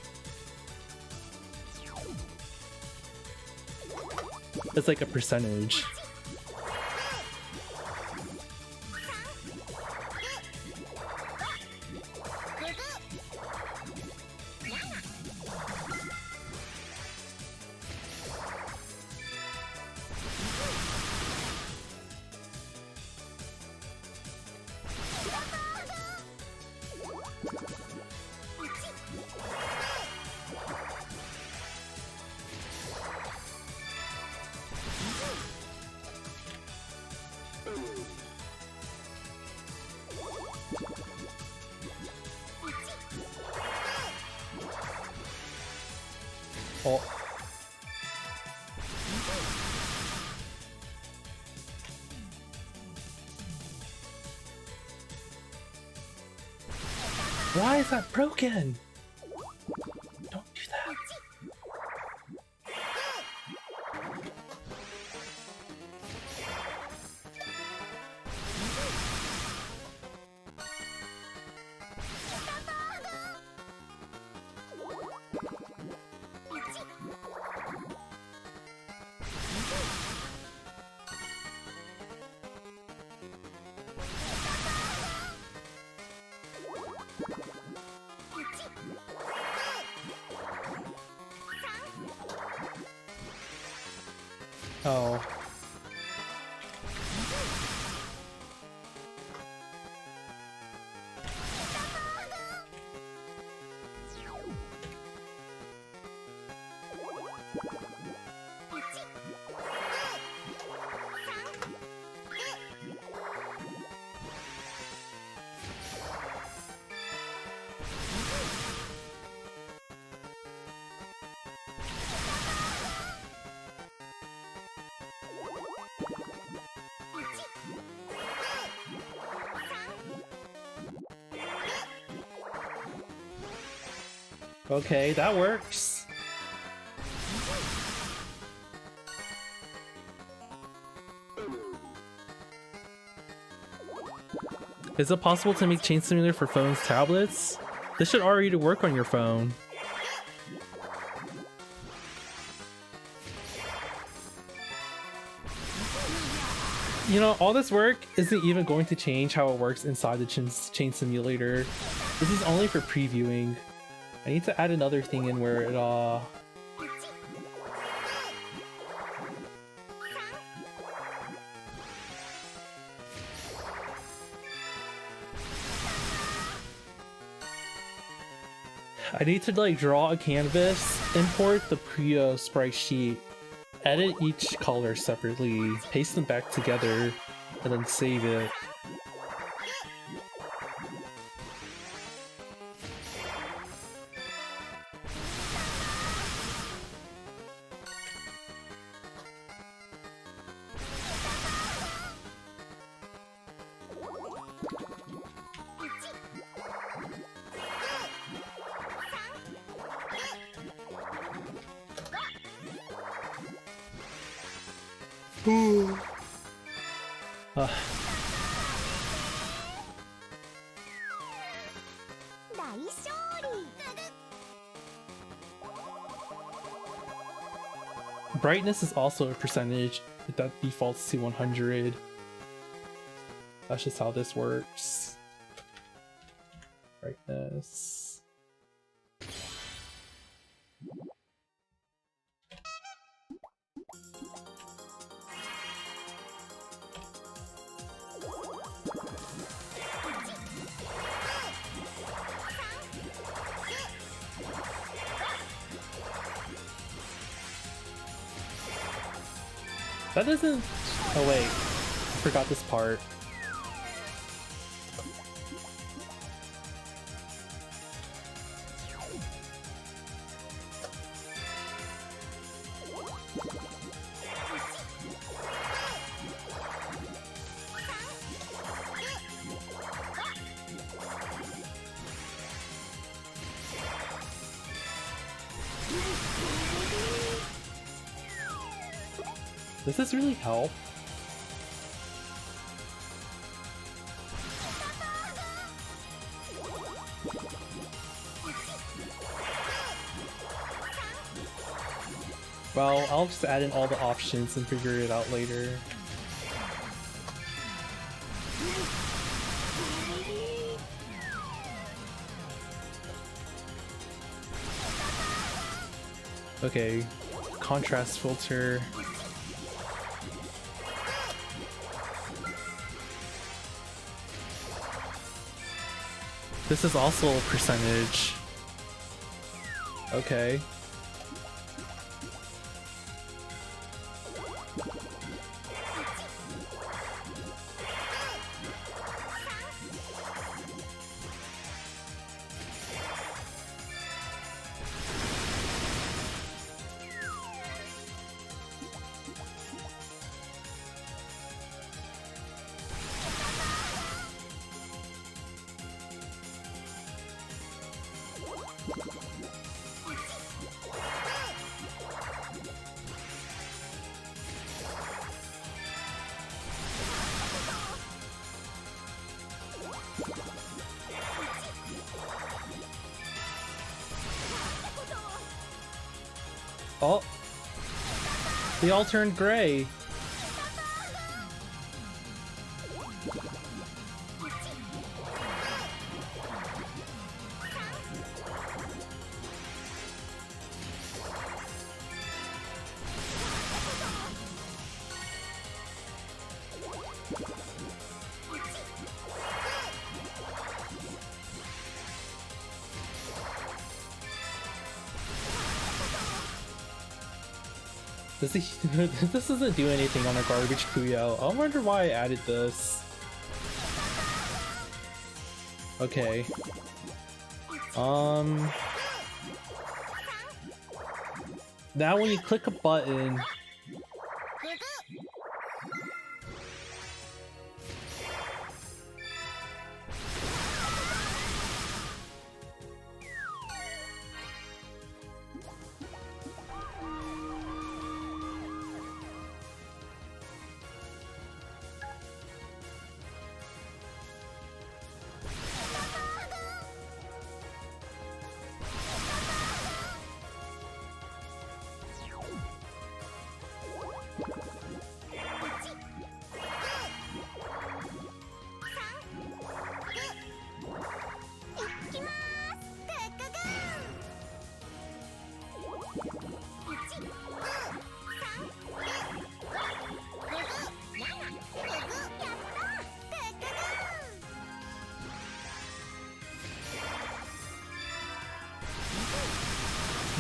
Speaker 1: It's like a percentage. Oh. Why is that broken? Don't do that. Oh. Okay, that works. Is it possible to make Chain Simulator for phones, tablets? This should already work on your phone. You know, all this work isn't even going to change how it works inside the Chain Simulator. This is only for previewing. I need to add another thing in where it I need to like draw a canvas, import the Puyo sprite sheet, edit each color separately, paste them back together, and then save it. Brightness is also a percentage that defaults to 100. That's just how this works. Brightness. That doesn't... Oh wait, I forgot this part. Does this really help? Well, I'll just add in all the options and figure it out later. Okay, contrast filter. This is also a percentage. Okay. Oh, they all turned gray. This doesn't do anything on a garbage Puyo. I wonder why I added this. Okay. Now when you click a button,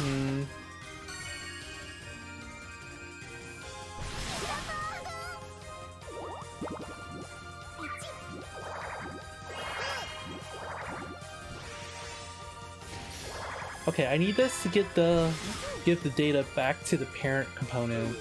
Speaker 1: Hmm. Okay, I need this to give the data back to the parent component.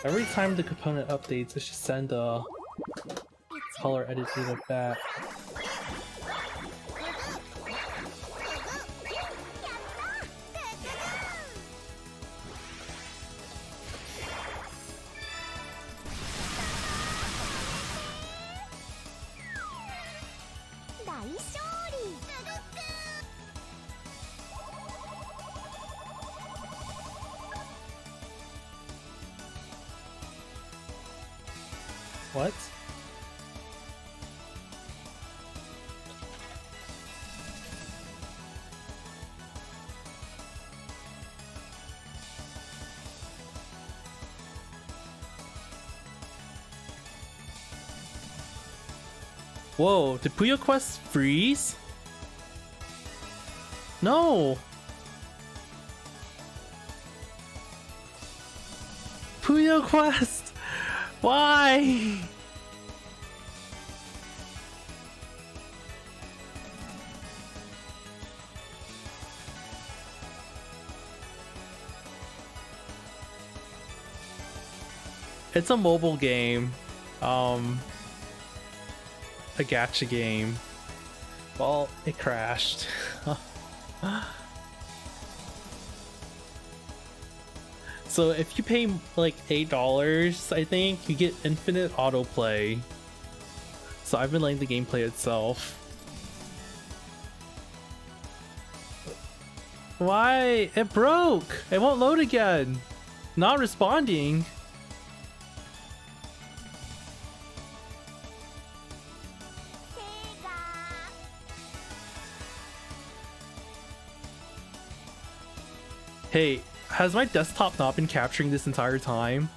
Speaker 1: Every time the component updates, it should send a color edit data back. What? Whoa, did Puyo Quest freeze? No! Puyo Quest! Why? It's a mobile game. A gacha game. Well, it crashed. So if you pay like $8, I think, you get infinite autoplay. So I've been letting the game play itself. Why? It broke! It won't load again! Not responding! Hey, has my desktop not been capturing this entire time?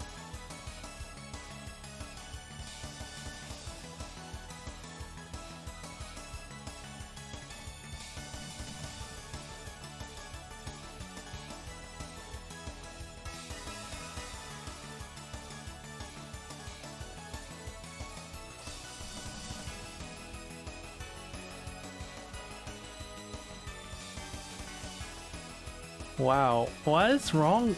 Speaker 1: Wow, what is wrong?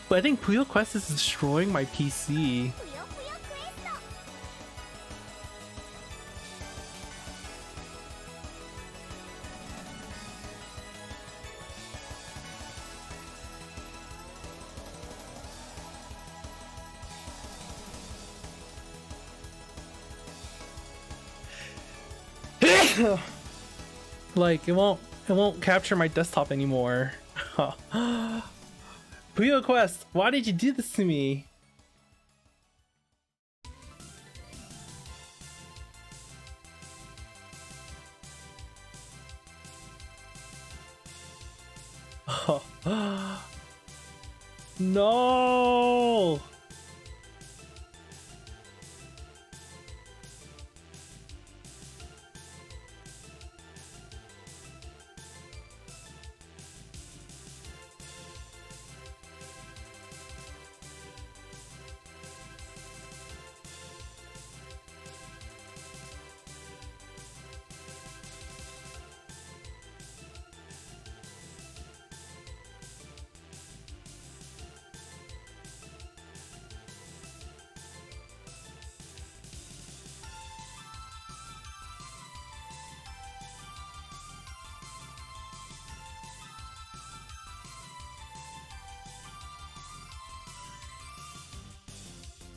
Speaker 1: But I think Puyo Quest is destroying my PC. Like it won't capture my desktop anymore. Puyo Quest, why did you do this to me? No!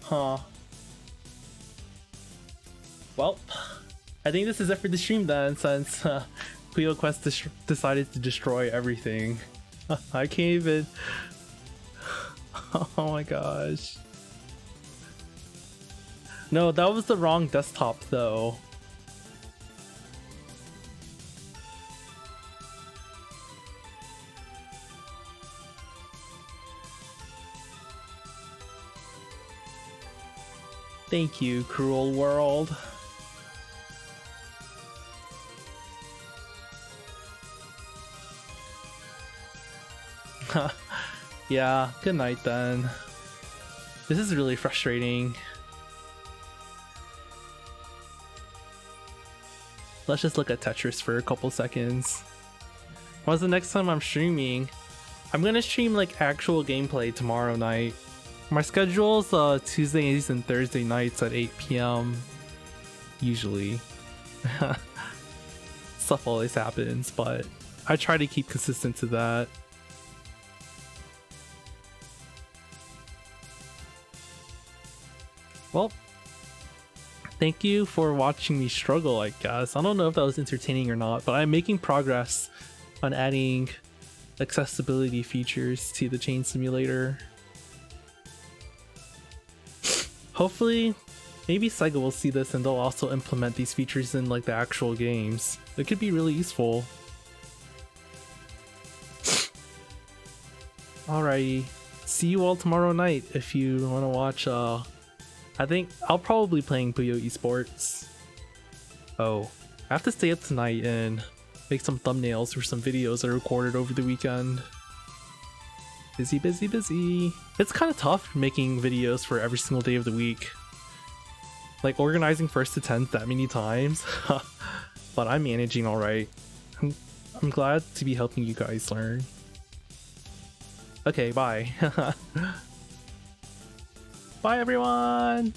Speaker 1: Huh. Well, I think this is it for the stream then, since Puyo Quest decided to destroy everything. I can't even... Oh my gosh. No, that was the wrong desktop though. Thank you, cruel world. Yeah, good night then. This is really frustrating. Let's just look at Tetris for a couple seconds. When's the next time I'm streaming? I'm gonna stream like actual gameplay tomorrow night. My schedule's Tuesdays and Thursday nights at 8 p.m. usually. Stuff always happens, but I try to keep consistent to that. Well, thank you for watching me struggle, I guess. I don't know if that was entertaining or not, but I'm making progress on adding accessibility features to the Chain Simulator. Hopefully, maybe Sega will see this and they'll also implement these features in like the actual games. It could be really useful. Alrighty, see you all tomorrow night if you want to watch. I think I'll probably be playing Puyo Esports. Oh, I have to stay up tonight and make some thumbnails for some videos I recorded over the weekend. Busy, busy, busy. It's kind of tough making videos for every single day of the week. Like organizing 1st to 10th that many times. But I'm managing alright. I'm glad to be helping you guys learn. Okay, bye. Bye everyone!